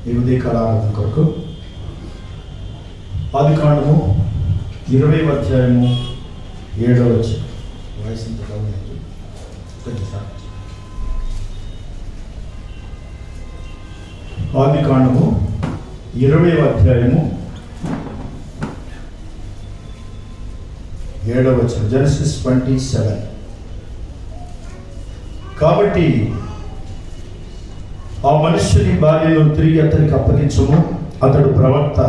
ఈ ఉదయకాలారాధన కొరకు ఆదికాండము 20వ అధ్యాయము 7వ వచనం. వాయిస్ ఇంత కావాలి. ఆదికాండము 20వ అధ్యాయము 7వ వచనం. జెనసిస్ 27. కాబట్టి ఆ మనుష్యుని భార్యను తిరిగి అతనికి అప్పగించుము, అతడు ప్రవక్త,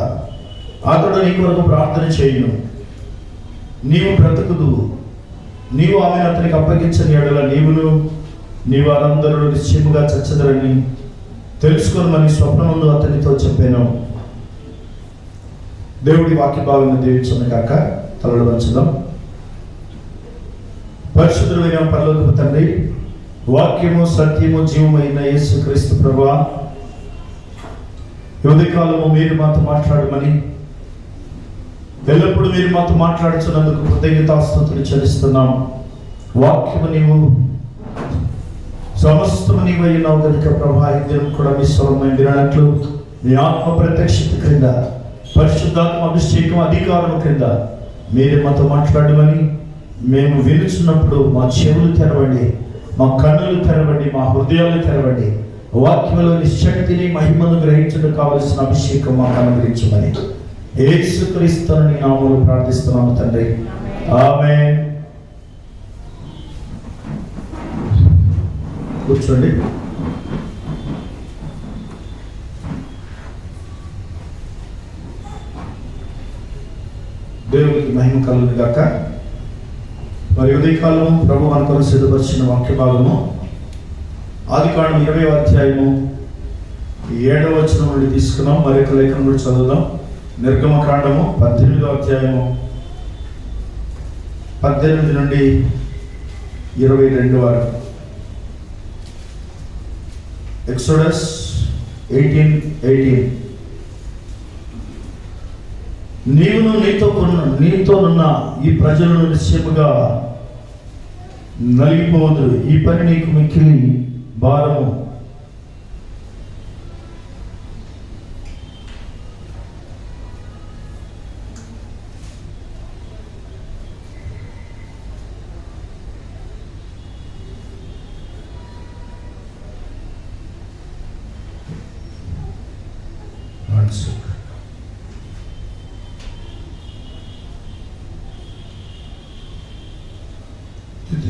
అతడు నీ కొరకు ప్రార్థన చేయును, నీవు బ్రతుకుదు. నీవు ఆమెను అతనికి అప్పగించని యెడల నీ వారందరూ నిశ్చయముగా చచ్చదరని తెలుసుకోమని స్వప్నముందు అతనితో చెప్పాను. దేవుడి వాక్య భాగంగా దీవించను కాక. తలలు వంచుదాం. పరిశుద్ధుడైన పరలోకపు తండ్రి, వాక్యము సత్యము జీవమైన యేసుక్రీస్తు ప్రభువా, ఉదయకాలము మీరు మాతో మాట్లాడమని, ఎల్లప్పుడూ మీరు మాతో మాట్లాడుతున్నందుకు కృతజ్ఞతాస్తుతులు చెల్లిస్తున్నాం. వాక్యము నీవు సమస్తము నీవై ఉన్నావు కనుక ప్రభా, ఈ దినం కూడా మీ స్వరమై వినట్లు మీ ఆత్మ ప్రత్యక్షత క్రింద, పరిశుద్ధాత్మ అభిషేకం అధికారం క్రింద మీరే మాతో మాట్లాడమని, మేము వినుచున్నప్పుడు మా చెవులు తెరవండి, మా కన్నులు తెరవండి, మా హృదయాలు తెరవండి. వాక్యంలోని శక్తిని మహిమను గ్రహించడం కావలసిన అభిషేకం మాకు అనుగ్రహించమని యేసుక్రీస్తుని నామములో ప్రార్థిస్తున్నాము తండ్రి. ఆమేన్. కూర్చోండి. దేవునికి మహిమ కలుగును గాక. మరి ఉదయకాలం ప్రభు మన కొరకు సిద్ధపరిచిన వాక్య భాగము ఆదికాండం 20వ అధ్యాయము 7వ వచనం నుండి తీసుకున్నాం. మరొక లేఖనం కూడా చదువుదాం. నిర్గమకాండము 18వ అధ్యాయము 18 నుండి 22 వరకు. ఎక్సోడస్ 18:18. నీవును నీతోనున్న ఈ ప్రజలను నిశ్చయముగా నలిగిపోవద్దు, ఈ పని నీకు మిక్కిలి భారము.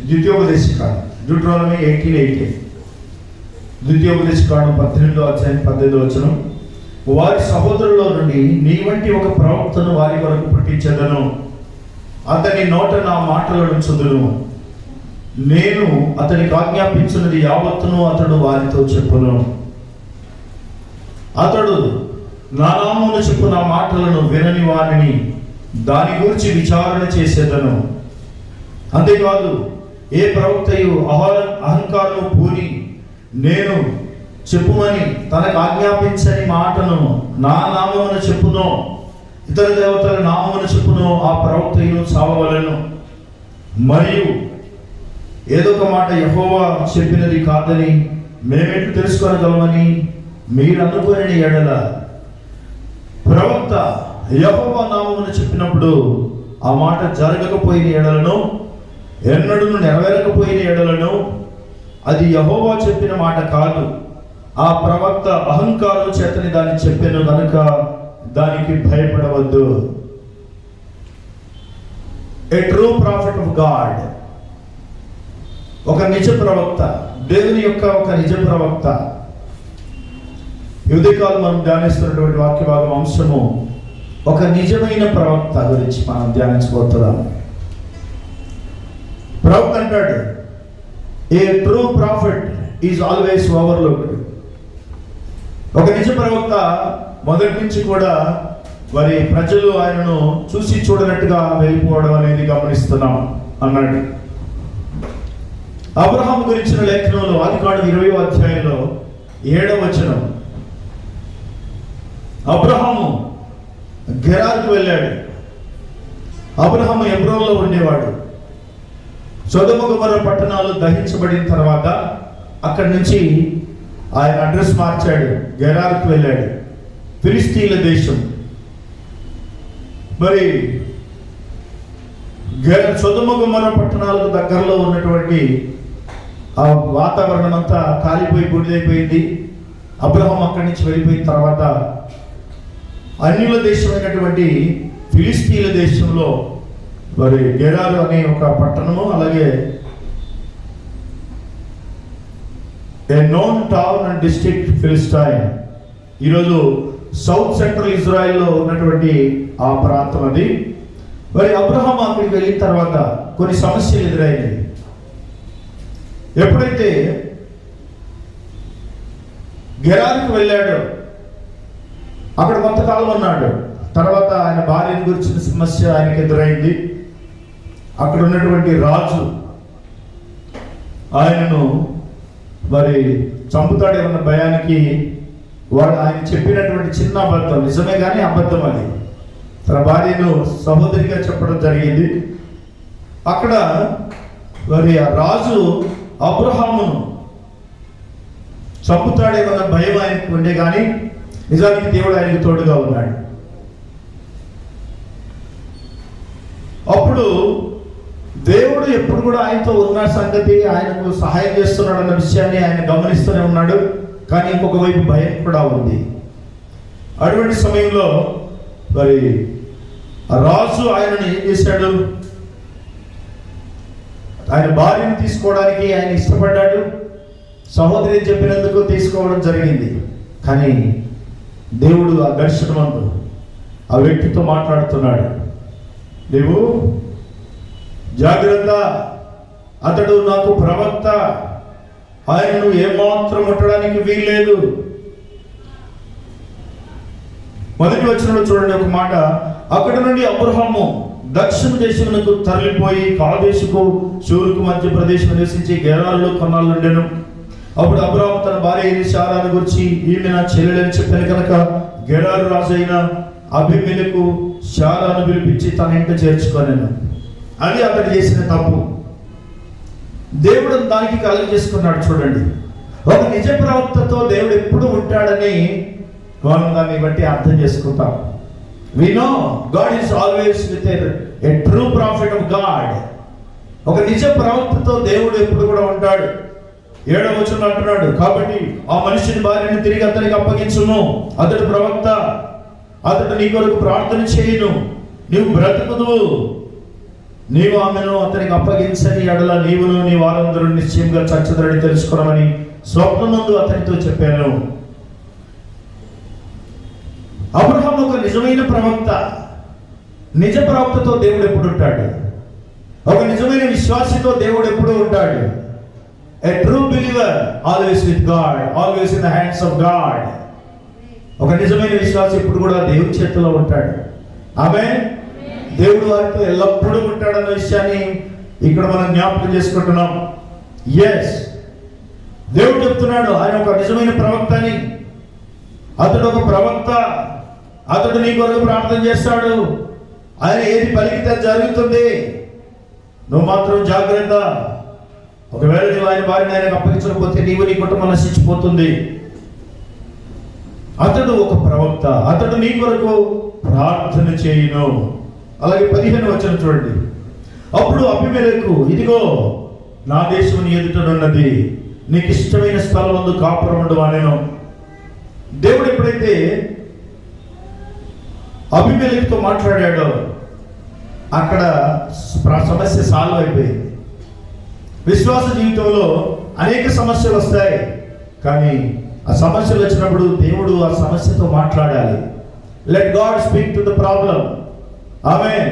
ద్వితీయోపదేశకాండం డ్యూటరానమీ 18:18. ద్వితీయోపదేశకాండం 18వ అధ్యాయం 18వ వచనం. వారి సహోదరుల్లో నుండి నీ వంటి ఒక ప్రవక్తను వారి వరకు పుట్టించెదను, అతని నోట నా మాటలను చదును, నేను అతనికి ఆజ్ఞాపించినది యావత్తును అతడు వారితో చెప్పును. అతడు నా నామమున చెప్పు నా మాటలను వినని వారిని దాని గురించి విచారణ చేసేదను. అంతేకాదు, ఏ ప్రవక్తయు అహంకారము పూని నేను చెప్పుమని తనకు ఆజ్ఞాపించని మాటను నా నామమున చెప్పునో, ఇతర దేవతల నామమున చెప్పునో, ఆ ప్రవక్తయు చావవలెను. మరియు ఏదో ఒక మాట యెహోవా చెప్పినది కాదని మేమెట్లు తెలుసుకోగలమని మీరు అనుకునే ఎడల, ప్రవక్త యెహోవా నామమున చెప్పినప్పుడు ఆ మాట జరగకపోయిన ఎడలను, ఎన్నడూ నెరవేరకపోయిన ఎడలను, అది యెహోవా చెప్పిన మాట కాదు, ఆ ప్రవక్త అహంకారం చేతని దాన్ని చెప్పాను కనుక దానికి భయపడవద్దు. ఏ ట్రూ ప్రాఫిట్ ఆఫ్ గాడ్, ఒక నిజ ప్రవక్త, దేవుని యొక్క ఒక నిజ ప్రవక్త. ఉదయకాలం మనం ధ్యానిస్తున్నటువంటి వాక్య భాగం అంశము ఒక నిజమైన ప్రవక్త గురించి మనం ధ్యానించబోతున్నాం. ప్రవక్త అంటాడు, ఏ true prophet is always overlooked. ఒక నిజ ప్రవక్త మొదటి నుంచి కూడా మరి ప్రజలు ఆయనను చూసి చూడనట్టుగా వెళ్ళిపోవడం అనేది గమనిస్తున్నాం అన్నాడు. అబ్రహాం గురించిన లేఖనంలో ఆదికాండం 20వ అధ్యాయంలో 7వ వచనం. అబ్రహాము గెరారుకు వెళ్ళాడు. అబ్రహాము హెబ్రోనులో ఉండేవాడు. సొదొమ గొమొర్రా పట్టణాలు దహించబడిన తర్వాత అక్కడి నుంచి ఆయన అడ్రస్ మార్చాడు, గెరారుకు వెళ్ళాడు, ఫిలిస్తీన్ల దేశం. మరి సొదొమ గొమొర్రా పట్టణాలకు దగ్గరలో ఉన్నటువంటి ఆ వాతావరణం అంతా కాలిపోయి బూడిదైపోయింది. అబ్రహాం అక్కడి నుంచి వెళ్ళిపోయిన తర్వాత అన్యుల దేశమైనటువంటి ఫిలిస్తీన్ల దేశంలో మరి గెరారు అనే ఒక పట్టణము, అలాగే a known town and district Philistine, ఈరోజు సౌత్ సెంట్రల్ ఇజ్రాయెల్లో ఉన్నటువంటి ఆ ప్రాంతం అది. మరి అబ్రహాం అక్కడికి వెళ్ళిన తర్వాత కొన్ని సమస్యలు ఎదురైనవి. ఎప్పుడైతే గెరారుకు వెళ్ళాడో అక్కడ కొంతకాలం ఉన్నాడు. తర్వాత ఆయన భార్యను గురించిన సమస్య ఆయనకు ఎదురైంది. అక్కడ ఉన్నటువంటి రాజు ఆయనను మరి చంపుతాడేమన్న భయానికి వాడు ఆయన చెప్పినటువంటి చిన్న అబద్ధం, నిజమే కానీ అబద్ధం అది, తన భార్యను సహోదరిగా చెప్పడం జరిగింది. అక్కడ మరి ఆ రాజు అబ్రహామును చంపుతాడేమన్న భయం ఆయనకు ఉండే కానీ నిజానికి దేవుడు ఆయనకు తోడుగా ఉన్నాడు. అప్పుడు దేవుడు ఎప్పుడు కూడా ఆయనతో ఉన్న సంగతి, ఆయనకు సహాయం చేస్తున్నాడు అన్న విషయాన్ని ఆయన గమనిస్తూనే ఉన్నాడు. కానీ ఇంకొక వైపు భయం కూడా ఉంది. అటువంటి సమయంలో మరి రాజు ఆయనను ఏం చేశాడు, ఆయన భార్యను తీసుకోవడానికి ఆయన ఇష్టపడ్డాడు. సహోదరి చెప్పినందుకు తీసుకోవడం జరిగింది. కానీ దేవుడు ఆ దర్శనమందు ఆ వ్యక్తితో మాట్లాడుతున్నాడు, నీవు జాగ్రత్త, అతడు నాకు ప్రవక్త, ఆయనను ఏమాత్రం ముట్టడానికి వీల్లేదు. మొదటి వచనంలో చూడండి ఒక మాట, అక్కడ నుండి అబ్రహాము దక్షిణ దేశమునకు తరలిపోయి కాదేశుకు షూరుకు మధ్య ప్రదేశం నివసించి గెరారులో కొన్నాళ్ళు ఉండెను. అప్పుడు అబ్రహాము తన భార్య అయిన శారాను గురించి, ఈమె నా చెల్లెలని చెప్పాను కనుక గెరారు రాజు అయిన అబీమెలెకు శారాను పిలిపించి తన ఇంట చేర్చుకొనెను. అది అతడు చేసిన తప్పు. దేవుడు దానికి కలుగ చేసుకున్నాడు. చూడండి, ఒక నిజ ప్రవక్తతో దేవుడు ఎప్పుడు ఉంటాడని మనం దాన్ని బట్టి అర్థం చేసుకుంటాం. We know God is always with a true prophet of God. ఒక నిజ ప్రవక్తతో దేవుడు ఎప్పుడు కూడా ఉంటాడు. 7వ వచనంలో అంటున్నాడు, కాబట్టి ఆ మనిషిని భార్యను తిరిగి అతనికి అప్పగించును, అతడు ప్రవక్త, అతడు నీ కొరకు ప్రార్థన చేయును, నీవు బ్రతుకుదువు. నీవు ఆమెను అతనికి అప్పగించని ఎడల నీవును నీ వారందరూ నిశ్చయంగా చచ్చదరని తెలుసుకోవమని స్వప్నమందు అతనితో చెప్పాను. అబ్రహాము ఒక నిజమైన ప్రవక్త. నిజ ప్రవక్తతో దేవుడు ఎప్పుడు ఉంటాడు? ఒక నిజమైన విశ్వాసితో దేవుడు ఎప్పుడు ఉంటాడు? A true believer always with God, always in the hands of God. ఒక నిజమైన విశ్వాసి ఎప్పుడు కూడా దేవుని చేతిలో ఉంటాడు. ఆమేన్. దేవుడు వారితో ఎల్లప్పుడూ ఉంటాడన్న విషయాన్ని ఇక్కడ మనం జ్ఞాపకం చేసుకుంటున్నాం. ఎస్, దేవుడు చెప్తున్నాడు ఆయన ఒక నిజమైన ప్రవక్త అని. అతడు ఒక ప్రవక్త, అతడు నీ కొరకు ప్రార్థన చేస్తాడు. ఆయన ఏది పలికితే జరుగుతుంది. నువ్వు మాత్రం జాగ్రత్త. ఒకవేళ నువ్వు ఆయన భార్యని ఆయనకు అప్పగించకపోతే నీవు నీ కుటుంబం నశించిపోతుంది. అతడు ఒక ప్రవక్త, అతడు నీ కొరకు ప్రార్థన చేయును. అలాగే 15వ వచనం చూడండి, అప్పుడు అబీమెలెకు, ఇదిగో నా దేశం నీ ఎదుటనున్నది, నీకు ఇష్టమైన స్థలం నందు కాపురం ఉండు అనెను. దేవుడు ఎప్పుడైతే అబీమెలెకుతో మాట్లాడాడో అక్కడ సమస్య సాల్వ్ అయిపోయింది. విశ్వాస జీవితంలో అనేక సమస్యలు వస్తాయి, కానీ ఆ సమస్యలు వచ్చినప్పుడు దేవుడు ఆ సమస్యతో మాట్లాడాలి. Let God speak to the problem. Amen.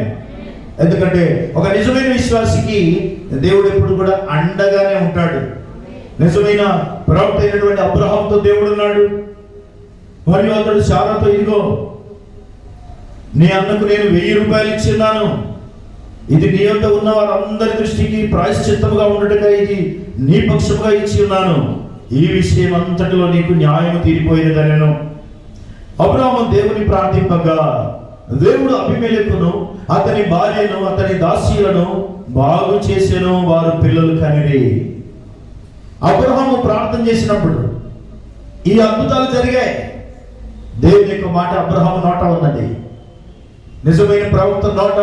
ఎందుకంటే ఒక నిజమైన విశ్వాసికి దేవుడు ఎప్పుడు కూడా అండగానే ఉంటాడు. నిజమైన ప్రవక్త అయినటువంటి అబ్రహాముతో దేవుడు ఉన్నాడు. మరియు అతడు శారాతో, ఇదిగో నీ అన్నకు నేను 1000 రూపాయలు ఇచ్చిన్నాను, ఇది నీ వద్ద ఉన్న వారందరి దృష్టికి ప్రాయశ్చిత్తముగా ఉండటంగా ఇది నీ పక్షముగా ఇచ్చి ఉన్నాను, ఈ విషయం అంతటిలో నీకు న్యాయం తీరిపోయినదనెను. అబ్రహాము దేవుని ప్రార్థింపగా దేవుడు అబీమెలెకును అతని భార్యను అతని దాసీలను బాగు చేసెను, వారు పిల్లలు కనిరి. అబ్రహాము ప్రార్థన చేసినప్పుడు ఈ అద్భుతాలు జరిగాయి. దేవుని యొక్క మాట అబ్రహాము నోట ఉన్నది. నిజమైన ప్రవక్త నోట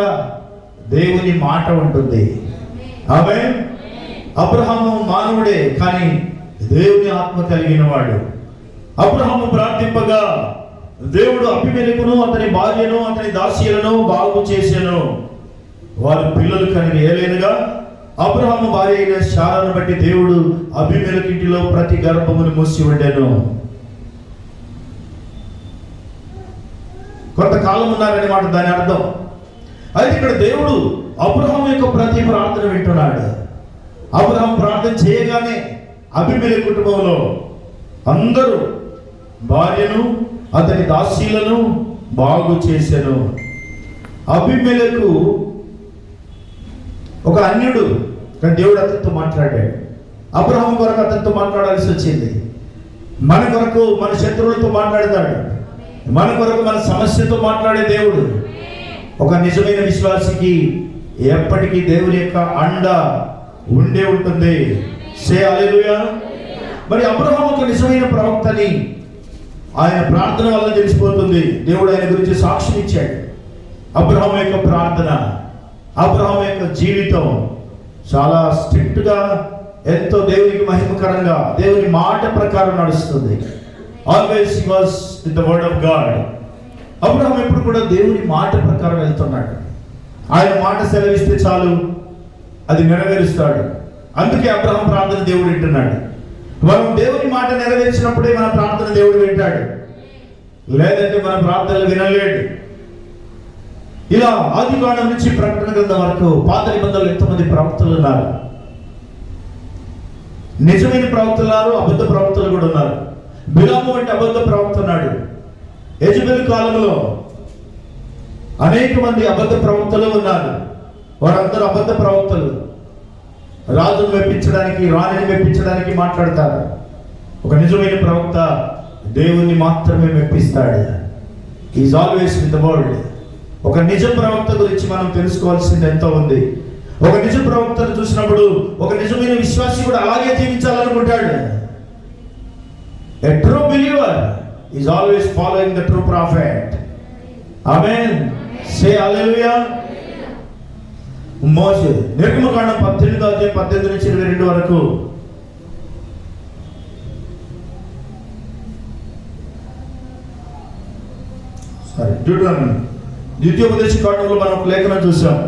దేవుని మాట ఉంటుంది. ఆమేన్. అబ్రహాము మానవుడే, కానీ దేవుని ఆత్మ కలిగిన వాడు. అబ్రహాము ప్రార్థింపగా దేవుడు అబీమెలెకును అతని భార్యను అతని దాసీలను బాగు చేసెను. వారు పిల్లలు కని ఏలైనగా అబ్రహాము భార్య అయిన శారాను బట్టి దేవుడు అబీమెలెకు ఇంటిలో ప్రతి గర్భమును మూసి ఉండెను. కొంతకాలం ఉన్నారనే మాట దాని అర్థం. అయితే ఇక్కడ దేవుడు అబ్రహాము యొక్క ప్రతి ప్రార్థన వింటున్నాడు. అబ్రహాము ప్రార్థన చేయగానే అబీమెలెకు కుటుంబంలో అందరూ భార్యను అతని దాసీలను బాగు చేసెను. అబీమెలెకు ఒక అన్యుడు, కానీ దేవుడు అతనితో మాట్లాడాడు. అబ్రహాము కొరకు అతనితో మాట్లాడాల్సి వచ్చింది. మన కొరకు మన శత్రువులతో మాట్లాడతాడు. మన కొరకు మన సమస్యతో మాట్లాడే దేవుడు. ఒక నిజమైన విశ్వాసికి ఎప్పటికీ దేవుని యొక్క అండ ఉండే ఉంటుంది. సే హల్లెలూయా. మరి అబ్రహాము ఒక నిజమైన ప్రవక్తని ఆయన ప్రార్థన వల్ల తెలిసిపోతుంది. దేవుడు ఆయన గురించి సాక్ష్యం ఇచ్చాడు. అబ్రహాము యొక్క ప్రార్థన, అబ్రహాము యొక్క జీవితం చాలా స్ట్రిక్ట్గా, ఎంతో దేవునికి మహిమకరంగా దేవుని మాట ప్రకారం నడుస్తుంది. Always he was with the word of God. Abraham ఎప్పుడు కూడా దేవుని మాట ప్రకారం వెళ్తున్నాడు. ఆయన మాట సెలవిస్తే చాలు, అది నెరవేరుస్తాడు. అందుకే అబ్రహాం ప్రార్థన దేవుడు వింటున్నాడు. మనం దేవుని మాట నెరవేర్చినప్పుడే మన ప్రార్థన దేవుడు వింటాడు, లేదంటే మన ప్రార్థనలు వినలేడు. ఇలా ఆదికాండం నుంచి ప్రకటన గ్రంథం వరకు పాత నిబంధనలు ఎంతోమంది ప్రవక్తలు ఉన్నారు. నిజమైన ప్రవక్తలు ఉన్నారు, అబద్ధ ప్రవక్తలు కూడా ఉన్నారు. బిలాము వంటి అబద్ధ ప్రవక్త ఉన్నాడు. యెజెబెలు కాలంలో అనేక మంది అబద్ధ ప్రవక్తలు ఉన్నారు. వారందరూ అబద్ధ ప్రవక్తలు. రాజును మెప్పించడానికి, రాణిని మెప్పించడానికి మాట్లాడతారు. ఒక నిజమైన ప్రవక్త దేవుణ్ణి మాత్రమే మెప్పిస్తాడు. Is always with the word. ఒక నిజ ప్రవక్త గురించి మనం తెలుసుకోవాల్సింది ఎంతో ఉంది. ఒక నిజ ప్రవక్తను చూసినప్పుడు ఒక నిజమైన విశ్వాసి కూడా అలాగే జీవించాలనుకుంటాడు. A true believer is always following the true prophet. Amen. Say hallelujah. మోషే నిర్గమకాండం 18 నుంచి 22 వరకు ద్వితీయోపదేశ కాండంలో మనం ఒక లేఖనం చూసాం.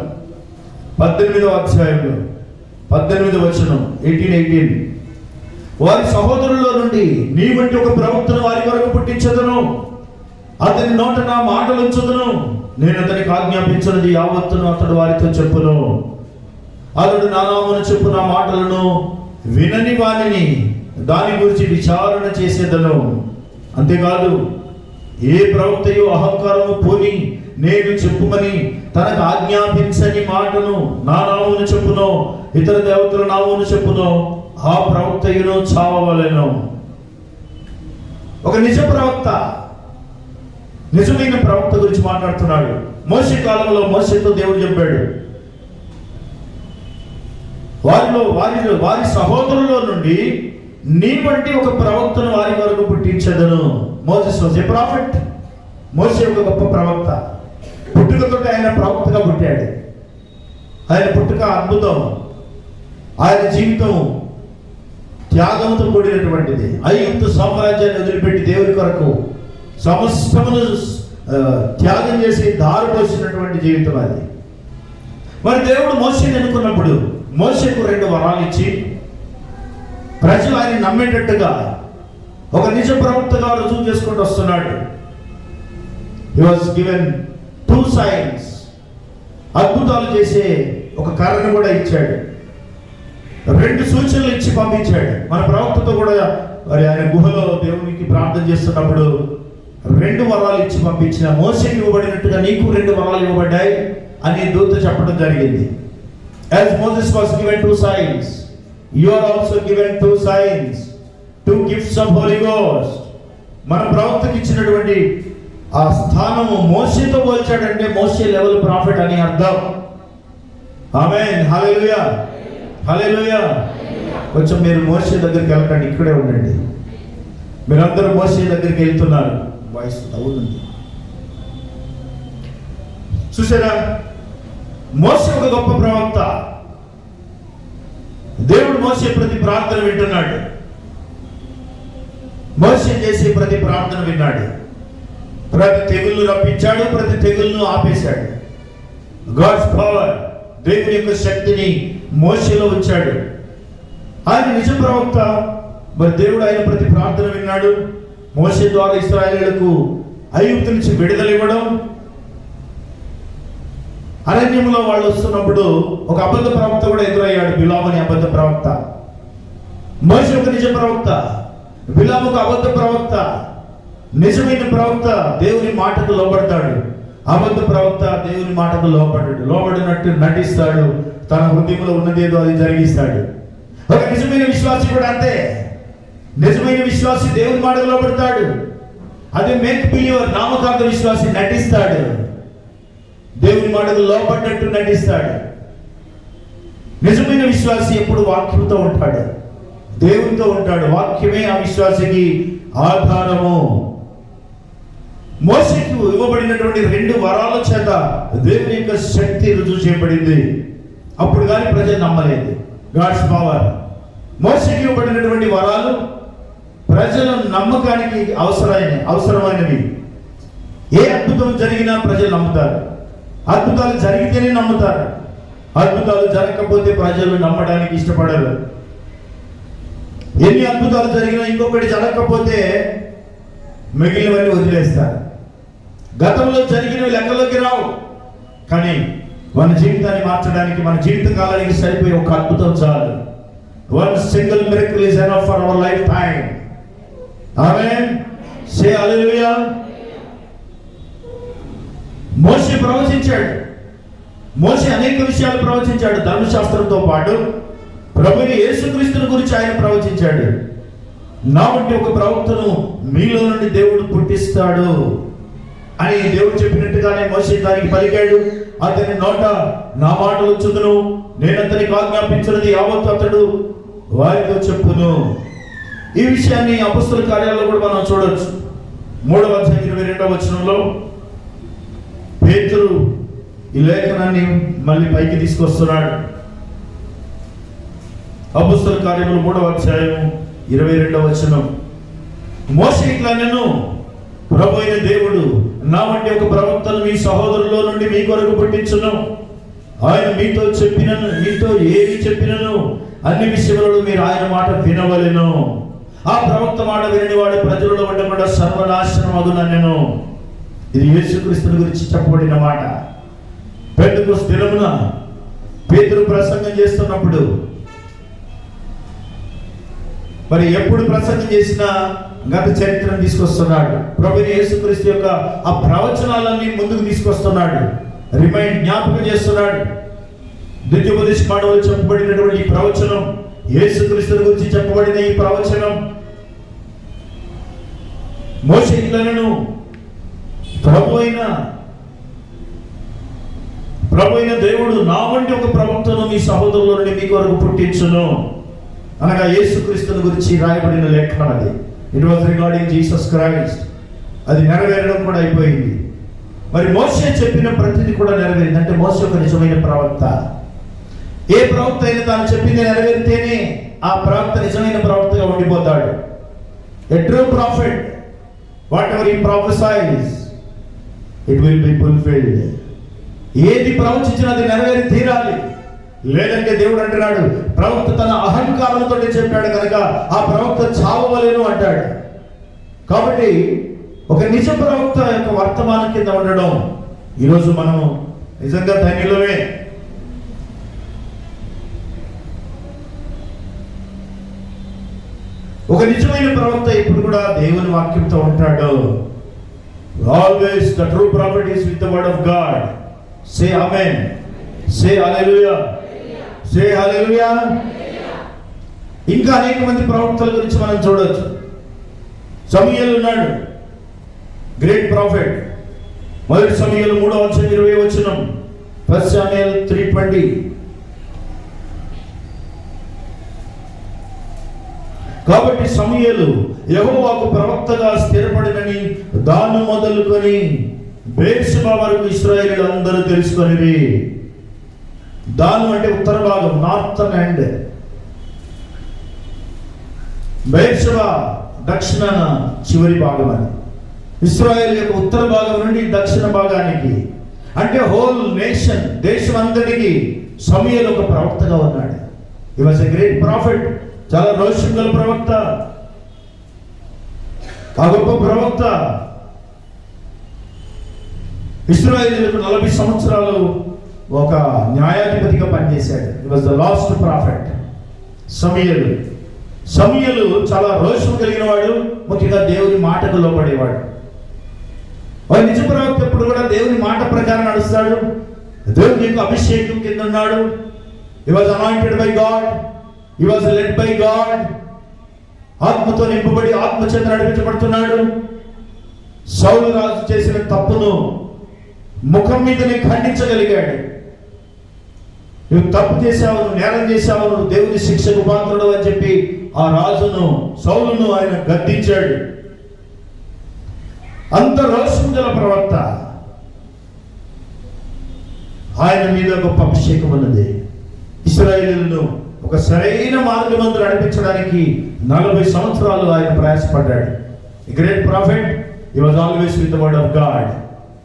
18వ అధ్యాయంలో 18వ వచనం 18 వారి సహోదరుల్లో నుండి నీ వంటి ఒక ప్రవక్తను వారి వరకు పుట్టించదును, అతని నోట నా మాటలు ఉంచుదును, నేను అతనికి ఆజ్ఞాపించినది యావత్తును అతడు వారితో చెప్పును. అతడు నా నామమున చెప్పు నా మాటలను వినని వానిని దాని గురించి విచారణ చేసేదను. అంతేకాదు ఏ ప్రవక్తయు అహంకారము పోని నేను చెప్పుమని తనకు ఆజ్ఞాపించని మాటను నా నామమున చెప్పును, ఇతర దేవతల నామమున చెప్పును, ఆ ప్రవక్తయును చావవలెను. ఒక నిజ ప్రవక్త, నిజమైన ప్రవక్త గురించి మాట్లాడుతున్నాడు. మోషే కాలంలో మోషేతో దేవుడు చెప్పాడు, వారి సహోదరుల్లో నుండి నీ వంటి ఒక ప్రవక్తను వారి వరకు పుట్టించదను. Moses was a prophet. మోషే ఒక గొప్ప ప్రవక్త. పుట్టుకతో ఆయన ప్రవక్తగా పుట్టాడు. ఆయన పుట్టుక అద్భుతం. ఆయన జీవితం త్యాగంతో కూడినటువంటిది. ఐగుప్తు సామ్రాజ్యాన్ని వదిలిపెట్టి దేవుని కొరకు సమస్తమును త్యాగం చేసి దారిపోసినటువంటి జీవితం అది. మరి దేవుడు మోషేని ఎన్నుకున్నప్పుడు మోషేకు 2 వరాలు ఇచ్చి ప్రజలు ఆయన నమ్మేటట్టుగా ఒక నిజ ప్రవక్తగా రుజువు చేసుకుంటూ వస్తున్నాడు. He was given 2 signs. అద్భుతాలు చేసే ఒక కర్రను కూడా ఇచ్చాడు. 2 సూచనలు ఇచ్చి పంపించాడు. మన ప్రవక్తతో కూడా మరి ఆయన గుహలో దేవునికి ప్రార్థన చేస్తున్నప్పుడు 2 వరాలు ఇచ్చి పంపించిన. మోషేకి ఇవ్వబడినట్టుగా నీకు 2 వరాలు ఇవ్వబడ్డాయి అని దూత చెప్పడం జరిగింది. As Moses was given 2 signs, you are also given 2 signs, 2 gifts of Holy Ghost. మన ప్రవక్తకి ఇచ్చినటువంటి ఆ స్థానము మోషేతో పోల్చాడంటే మోషే లెవెల్ ప్రాఫిట్ అని అర్థం. ఆమేన్. హల్లెలూయా, హల్లెలూయా. కొంచెం మీరు మోషే దగ్గరికి వెళ్ళకండి, ఇక్కడే ఉండండి. మీరందరూ మోషే దగ్గరికి వెళ్తున్నారు. వాయిస్ అవుతుంది చూసారా? మోషే ఒక గొప్ప ప్రవక్త. దేవుడు మోషే ప్రతి ప్రార్థన వింటున్నాడు. మోషే చేసే ప్రతి ప్రార్థన విన్నాడు. ప్రతి తెగుళ్ళు రప్పించాడు, ప్రతి తెగుళ్ళను ఆపేశాడు. గాడ్స్ పవర్, దేవుని యొక్క శక్తిని మోషేలో ఉంచాడు. ఆయన నిజ ప్రవక్త. మరి దేవుడు ఆయన ప్రతి ప్రార్థన విన్నాడు. మోషే ద్వారా ఇశ్రాయేలీయులకు ఐగుప్తు నుంచి విడుదల ఇవ్వడం. అరణ్యంలో వాళ్ళు వస్తున్నప్పుడు ఒక అబద్ధ ప్రవక్త కూడా ఎదురయ్యాడు, బిలాము అనే అబద్ధ ప్రవక్త. మోషే ఒక నిజ ప్రవక్త, బిలాము ఒక అబద్ధ ప్రవక్త. నిజమైన ప్రవక్త దేవుని మాటకు లోబడతాడు, అబద్ధ ప్రవక్త దేవుని మాటకు లోబడినట్టు నటిస్తాడు, తన హృదయంలో ఉన్నదేదో అది జరిగిస్తాడు. ఒక నిజమైన విశ్వాసి కూడా అంతే. నిజమైన విశ్వాసి దేవుని మాటకు లోబడతాడు. అదే మేక్ బిలీవర్, నామకార్థ విశ్వాసి నటిస్తాడు, దేవుని మాటకు లోబడ్డట్టు నటిస్తాడు. నిజమైన విశ్వాసి ఎప్పుడు వాక్యంతో ఉంటాడు, దేవునితో ఉంటాడు. వాక్యమే ఆ విశ్వాసికి ఆధారము. మోషేకు ఇవ్వబడినటువంటి 2 వరాల చేత దేవుని యొక్క శక్తి రుజువు చేయబడింది. అప్పుడు కానీ ప్రజలు నమ్మలేదు. God's power. మోషేకి ఇవ్వబడినటువంటి వరాలు ప్రజల నమ్మకానికి అవసరమైనవి. ఏ అద్భుతం జరిగినా ప్రజలు నమ్ముతారు. అద్భుతాలు జరిగితేనే నమ్ముతారు. అద్భుతాలు జరగకపోతే ప్రజలు నమ్మడానికి ఇష్టపడరు. ఎన్ని అద్భుతాలు జరిగినా ఇంకొకటి జరగకపోతే మిగిలినవన్నీ వదిలేస్తారు. గతంలో జరిగినవి లెక్కలోకి రావు. కానీ మన జీవితాన్ని మార్చడానికి, మన జీవిత కాలానికి సరిపోయే ఒక అద్భుతం చాలు. One single miracle is enough for our life time. Amen. Say hallelujah. మోషే ప్రవచించాడు. మోషే అనేక విషయాలు ప్రవచించాడు. ధర్మశాస్త్రంతో పాటు ప్రభుని యేసుక్రీస్తుని గురించి ఆయన ప్రవచించాడు. నా వంటి ఒక ప్రవక్తను మీలో నుండి దేవుడు పుట్టిస్తాడు అని దేవుడు చెప్పినట్టుగానే మోషే దానికి పలికాడు. అతని నోట నా మాటలు వచ్చుదును, నేను అతనికి ఆజ్ఞాపించినది యావత్తు అతడు వారితో చెప్పును. ఈ విషయాన్ని అపొస్తలుల కార్యాలలో కూడా మనం చూడొచ్చు. 3వ అధ్యాయం 22వ వచనంలో పేతురు ఈ లేఖనాన్ని మళ్ళీ పైకి తీసుకొస్తున్నాడు. అపొస్తలుల కార్యములు 3వ అధ్యాయం 22వ వచనం. మోషే ఇట్లా నేను ప్రభు అయిన దేవుడు నా వంటి ఒక ప్రవక్తను మీ సహోదరులో నుండి మీ కొరకు పుట్టించును. ఆయన మీతో ఏమి చెప్పినను అన్ని విషయములలో మీరు ఆయన మాట వినవలెను. ఆ ప్రవక్త మాట వినని వాడి ప్రజలలో ఉండకుండా సర్వనాశనం అగునెను. ఇది యేసుక్రీస్తుని గురించి చెప్పబడిన మాట. పెంతెకొస్తు దినమున పేతురు ప్రసంగం చేస్తున్నప్పుడు, మరి ఎప్పుడు ప్రసంగం చేసినా గత చరిత్రను తీసుకొస్తున్నాడు. ప్రభువైన యేసుక్రీస్తు యొక్క ఆ ప్రవచనాలన్నీ ముందుకు తీసుకొస్తున్నాడు. జ్ఞాపకం చేస్తున్నాడు. ద్వితీయోపదేశకాండలో చెప్పబడినటువంటి ఈ ప్రవచనం, యేసుక్రీస్తుని గురించి చెప్పబడిన ఈ ప్రవచనం, మోషే ఇట్లనెను ప్రభు అయిన దేవుడు నా వంటి ఒక ప్రవక్తను మీ సహోదరుల నుండి మీ కొరకు పుట్టించును అనగా యేసుక్రీస్తుని గురించి రాయబడిన లేఖనం అది. It was regarding Jesus Christ. అది నెరవేరడం కూడా అయిపోయింది. మరి మోషే చెప్పిన ప్రతిదీ కూడా నెరవేరింది. అంటే మోషే ఒక నిజమైన ప్రవక్త. ఏ ప్రవక్త అయినా తాను చెప్పింది నెరవేరితేనే ఆ ప్రవక్త నిజమైన ప్రవక్తగా ఉండిపోతాడు. A true profit, what ever he ప్రొఫెసైస్ it will be fulfilled. ఏది ప్రవచించినా అది నెరవేరి తీరాలి. లేదంటే దేవుడు అంటున్నాడు, ప్రవక్త తన అహంకారంతో చెప్పాడు కనుక ఆ ప్రవక్త చావవలెను అంటాడు. కాబట్టి ఒక నిజ ప్రవక్త యొక్క వర్తమానం కింద ఉండడం ఈరోజు మనం నిజంగా ధన్యులమే. ఒక నిజమైన ప్రవక్త ఇప్పుడు కూడా దేవుని వాక్యంతో ఉంటాడు. Always the true prophet is with the word of God. Say amen. Say hallelujah. Say hallelujah. ఇంకా అనేక మంది ప్రవక్తల గురించి మనం చూడొచ్చు. సమూయేలు ఉన్నాడు, గ్రేట్ ప్రాఫిట్. మొదటి సమూయేలు 3వ అధ్యాయం 20వ వచనం. 1 Samuel 3:20. కాబట్టి సమూయేలు యెహోవాకు ప్రవక్తగా స్థిరపడినని దాన్ని మొదలుకొని బేర్షెబా వరకు ఇశ్రాయేలీయులు అందరూ తెలుసుకొనిరి. దాను అంటే ఉత్తర భాగం, నార్థన్ ఎండ్. బేర్షెబా దక్షిణ చివరి భాగం అని. ఇశ్రాయేల్ యొక్క ఉత్తర భాగం నుండి దక్షిణ భాగానికి, అంటే హోల్ నేషన్, దేశం అంతటికి సమూయేలు ఒక ప్రవక్తగా ఉన్నాడు. హి వాజ్ ఎ గ్రేట్ ప్రాఫిట్. చాలా రోషం గల ప్రవక్త, ఆ గొప్ప ప్రవక్త ఇశ్రాయేలీయులకు 40 సంవత్సరాలు ఒక న్యాయాధిపతిగా పనిచేశాడు. He was the last prophet సమూయేలు. సమూయేలు చాలా రోషం కలిగిన వాడు, ముఖ్యంగా దేవుని మాటకు లోబడేవాడు. వాడు నిజ ప్రవక్త ఎప్పుడు కూడా దేవుని మాట ప్రకారం నడుస్తాడు. దేవుని యొక్క అభిషేకం కింద ఉన్నాడు. హి was anointed by God, he was led by God. ఆత్మతో నింపబడి ఆత్మచేత నడిపించబడుతున్నాడు. సౌలు రాజు చేసిన తప్పును ముఖం మీదనే ఖండించగలిగాడు. నువ్వు తప్పు చేశావు, నువ్వు నేరం చేశావు, నువ్వు దేవుని శిక్షకు పాత్రుడు అని చెప్పి ఆ రాజును, సౌలును ఆయన గద్దించాడు. అంత రోషం గల ప్రవక్త. ఆయన మీద గొప్ప అభిషేకం ఉన్నది. ఇశ్రాయేలీయులను ఒక సరైన మార్గమందు నడిపించడానికి 40 సంవత్సరాలు ఆయన ప్రయాసపడ్డాడు. Great prophet. He was always with the word of God.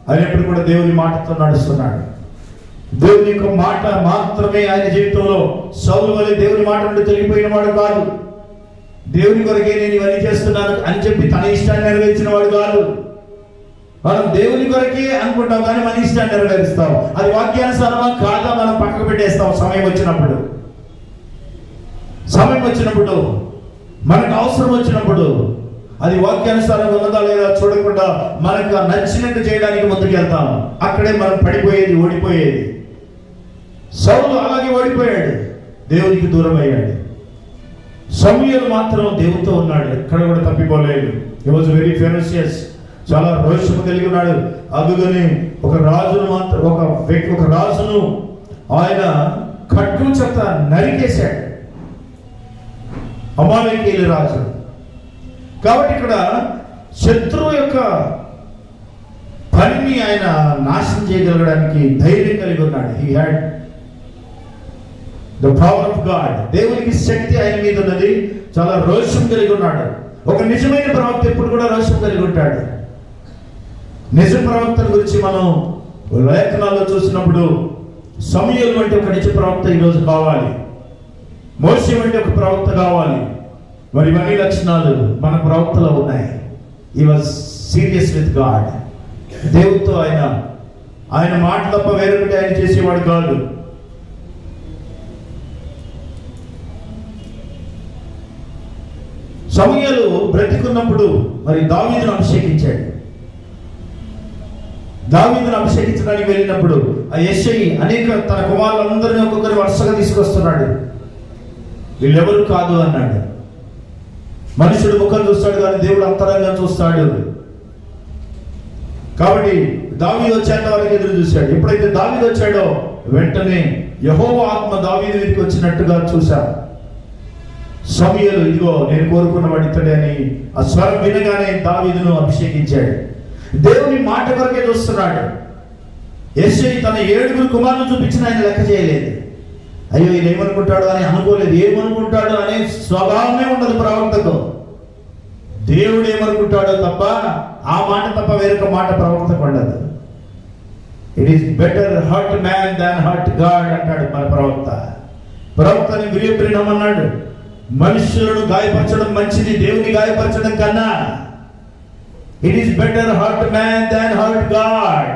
ఆయన ఎప్పుడు కూడా దేవుని మాటతో నడుస్తున్నాడు. దేవుని యొక్క మాట మాత్రమే ఆయన జీవితంలో. సౌలు వలె దేవుని మాట నుండి తొలగిపోయిన వాడు కాదు. దేవుని కొరకే నేను ఇవన్నీ చేస్తున్నాను అని చెప్పి తన ఇష్టాన్ని నెరవేర్చిన వాడు కాదు. మనం దేవుని కొరకే అనుకుంటాం, కానీ మన ఇష్టాన్ని నెరవేరుస్తాం. అది వాక్యానుసారమా కాదా మనం పక్కకు పెట్టేస్తాం. సమయం వచ్చినప్పుడు మనకు అవసరం వచ్చినప్పుడు అది వాక్యానుసారంగా ఉన్నదా లేదా చూడకుండా మనకు నచ్చినట్టు చేయడానికి ముందుకు వెళ్తాం. అక్కడే మనం పడిపోయేది, ఓడిపోయేది. సౌలు అలాగే ఓడిపోయాడు, దేవునికి దూరం అయ్యాడు. సమూయేలు మాత్రం దేవునితో ఉన్నాడు, ఎక్కడ కూడా తప్పిపోలేదు. He was very ferocious. చాలా రోషము కలిగి ఉన్నాడు. అందుకని ఒక రాజును ఆయన ఖడ్గం చేత నరికేశాడు, అమాలేకీయుల రాజు. కాబట్టి ఇక్కడ శత్రువు యొక్క పనిని ఆయన నాశనం చేయగలగడానికి ధైర్యం కలిగి ఉన్నాడు. He had the power of God. దేవునికి శక్తి ఆయన మీద ఉన్నది. చాలా రోషం కలిగి ఉన్నాడు. ఒక నిజమైన ప్రవక్త ఎప్పుడు కూడా రోషం కలిగి ఉంటాడు. నిజ ప్రవక్తల గురించి మనం లేఖనాల్లో చూసినప్పుడు సమూయేలు వంటి ఒక నిజ ప్రవక్త ఈరోజు కావాలి. మోషే వంటి ఒక ప్రవక్త కావాలి. మరి ఇవన్నీ లక్షణాలు మన ప్రవక్తలో ఉన్నాయి. హి వాజ్ సీరియస్ విత్ గాడ్. దేవుడితో ఆయన మాట తప్ప వేరొకటి ఆయన చేసేవాడు కాదు. సమూయేలు బ్రతికున్నప్పుడు మరి దావీదును అభిషేకించాడు. దావీదును అభిషేకించడానికి వెళ్ళినప్పుడు ఆ యెషయి అనేక తన కుమారులందరినీ ఒక్కొక్కరి వరుసగా తీసుకొస్తున్నాడు. వీళ్ళెవరు కాదు అన్నాడు. మనుషుడు ముఖం చూస్తాడు కానీ దేవుడు అంతరంగా చూస్తాడు. కాబట్టి దావీదు వచ్చాక వారికి ఎదురు చూశాడు. ఎప్పుడైతే దావీదు వచ్చాడో వెంటనే యెహోవా ఆత్మ దావీదు మీదకి వచ్చినట్టుగా చూశాడు. సమూయేలు ఇదిగో నేను కోరుకున్న వాడు ఇతడే అని ఆ స్వరం వినగానే దావీదును అభిషేకించాడు. దేవుని మాట కొరకే చూస్తున్నాడు. యెషయి తన 7 కుమారులు చూపించిన ఆయన లెక్క చేయలేదు. అయ్యో ఈయన ఏమనుకుంటాడు అని అనుకోలేదు. ఏమనుకుంటాడు అనే స్వభావమే ఉండదు ప్రవక్తకు. దేవుడు ఏమనుకుంటాడో తప్ప ఆ మాట తప్ప వేరొక మాట ప్రవక్తకు ఉండదు. It is better hurt man than hurt God అంటాడు మన ప్రవక్త. ప్రవక్తని విరియప్రినమన్నాడు. మనుషులను గాయపరచడం మంచిది దేవుని గాయపరచడం కన్నా. It is better hurt man than hurt God.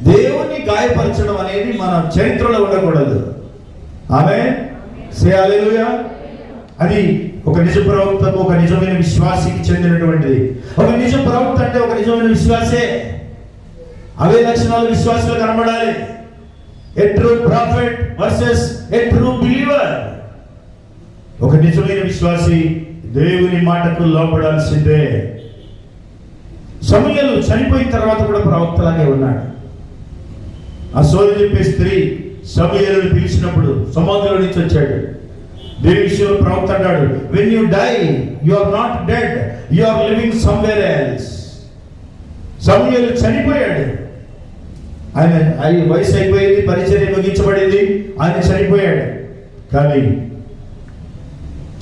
దేవుని గాయపరచడం అనేది మన చరిత్రలో ఉండకూడదు. ఆమేన్. సే హల్లెలూయా. అది ఒక నిజ ప్రవక్తకు, ఒక నిజమైన విశ్వాసికి చెందినటువంటిది. ఒక నిజ ప్రవక్త అంటే ఒక నిజమైన విశ్వాసే. అవే లక్షణాలు విశ్వాసంలో కనబడాలి. ఏ ట్రూ ప్రాఫిట్ వర్సెస్ ఏ ట్రూ బిలీవర్. ఒక నిజమైన విశ్వాసి దేవుని మాటకు లోపడాల్సిందే. సమూయేలు చనిపోయిన తర్వాత కూడా ప్రవక్తలాగే ఉన్నాడు. ఆ సోదరి చెప్పే స్త్రీ సమూయేలుని పిలిచినప్పుడు సమాధిలో నుంచి వచ్చాడు. దేవుని విషయంలో ప్రవక్త అన్నాడు, when you die you are not dead, you are living somewhere else. సమూయేలు చనిపోయాడు. ఆయన వయసు అయిపోయింది, పరిచర్య ముగించబడింది, ఆయన చనిపోయాడు. కానీ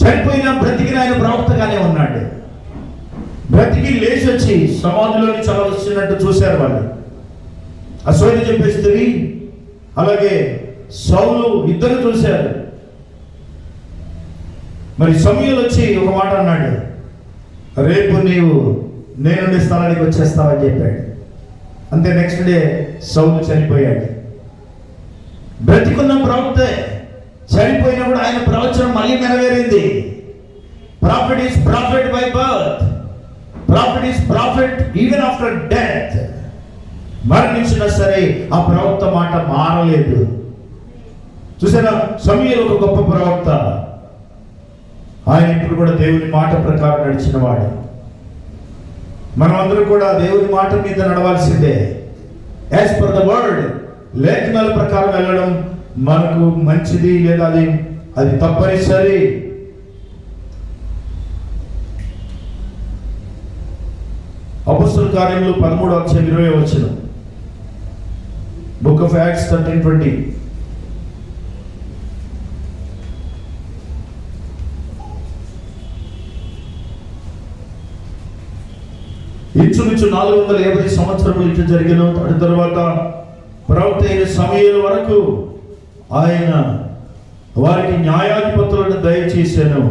చనిపోయినా బ్రతికిన ఆయన ప్రవక్తగానే ఉన్నాడు. బ్రతికి లేచి వచ్చి సమాధిలోని చాలా వచ్చినట్టు చూశారు వాళ్ళు. అసోని చెప్పే స్త్రీ అలాగే సౌలు ఇద్దరు చూశారు. మరి సమూయేలు వచ్చి ఒక మాట అన్నాడు, రేపు నీవు నేనుండే స్థలానికి వచ్చేస్తావని చెప్పాడు. అంతే, నెక్స్ట్ డే సౌలు చనిపోయాడు. బ్రతికున్న ప్రవక్తే చనిపోయినప్పుడు ఆయన ప్రవచనం మళ్ళీ నెరవేరింది. Prophet is prophet by birth, prophet is prophet even after death. మరణించినా సరే ఆ ప్రవక్త మాట మారలేదు. చూసారా, సమూయేలు ఒక గొప్ప ప్రవక్త. ఆయన ఇప్పుడు కూడా దేవుని మాట ప్రకారం నడిచిన వాడు. మనమందరూ కూడా దేవుని మాట మీద నడవాల్సిందే. యాజ్ పర్ ద వర్డ్, లేఖనాల ప్రకారం వెళ్ళడం మనకు మంచిది, లేదా అది తప్పనిసరి. అపొస్తలుల కార్యములు 13:20 బుక్ ఆఫ్ యాక్ట్స్ 13:20. ఇంచుమించు 450 సంవత్సరములు ఇట్లా జరిగిన తర్వాత ప్రవక్త అయిన సమూయేలు వరకు ఆయన వారికి న్యాయాధిపతులను దయచేశాను.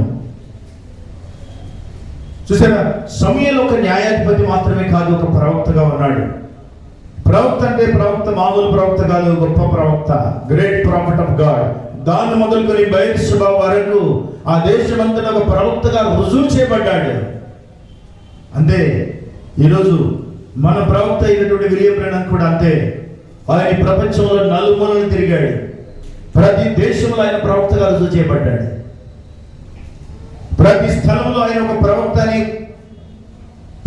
చూసారా, సమూయేలు ఒక న్యాయాధిపతి మాత్రమే కాదు, ఒక ప్రవక్తగా ఉన్నాడు. ప్రవక్త అంటే ప్రవక్త మామూలు ప్రవక్త కాదు, గొప్ప ప్రవక్త, గ్రేట్ ప్రాఫిట్ ఆఫ్ గాడ్. దాన్ని మొదలుకొని బయర్షెబా వరకు ఆ దేశమంతటా ఒక ప్రవక్తగా రుజువు చేయబడ్డాడు. అంతే, ఈరోజు మన ప్రవక్త అయినటువంటి విలియం బ్రెనన్ కూడా అంతే. ఆయన ప్రపంచంలో నలుమూలలు తిరిగాడు. ప్రతి దేశంలో ఆయన ప్రవక్తగా రుజువు చేయబడ్డాడు. ప్రతి స్థలంలో ఆయన ఒక ప్రవక్త అని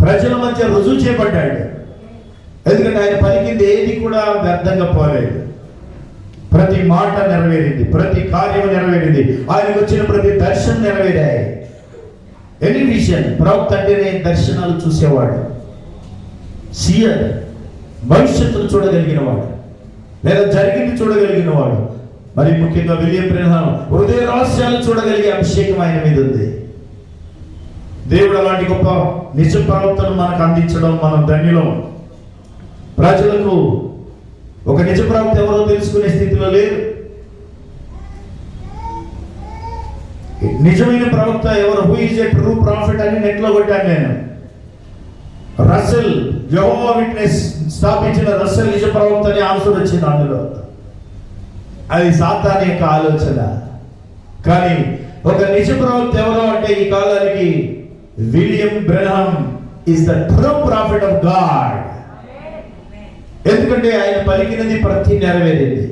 ప్రజల మధ్య రుజువు చేయబడ్డాడు. ఎందుకంటే ఆయన పలికింది ఏది కూడా వ్యర్థంగా పోలేదు. ప్రతి మాట నెరవేరింది, ప్రతి కార్యం నెరవేరింది, ఆయనకు వచ్చిన ప్రతి దర్శనం నెరవేరాయి. ఎనీ విజన్, ప్రవక్త అంటేనే దర్శనాలు చూసేవాడు, సీయర్, భవిష్యత్తును చూడగలిగిన వాడు, లేదా జరిగింది చూడగలిగిన వాడు. మరి ముఖ్యంగా విలియం బ్రెనన్ హృదయ రహస్యాలు చూడగలిగే అభిషేకం ఆయన మీద ఉంది. దేవుడు అలాంటి గొప్ప నిజ ప్రవక్తను మనకు అందించడం మనం ధన్యులం. ప్రజలకు ఒక నిజ ప్రవక్త ఎవరో తెలుసుకునే స్థితిలో లేరు. నిజమైన ప్రవక్త ఎవరు, who is a true profit అని నెట్లో కొట్టాను నేను. రసెల్, యెహోవా విట్నెస్ స్థాపించిన రసెల్ నిజ ప్రవక్త అని ఆన్సర్ వచ్చింది అందులో. అది సాతాను యొక్క ఆలోచన. కానీ ఒక నిజ ప్రవక్త ఎవరో అంటే ఈ కాలానికి William Branham is the true prophet of God. ఎందుకంటే ఆయన పలికినది ప్రతి నెరవేరింది.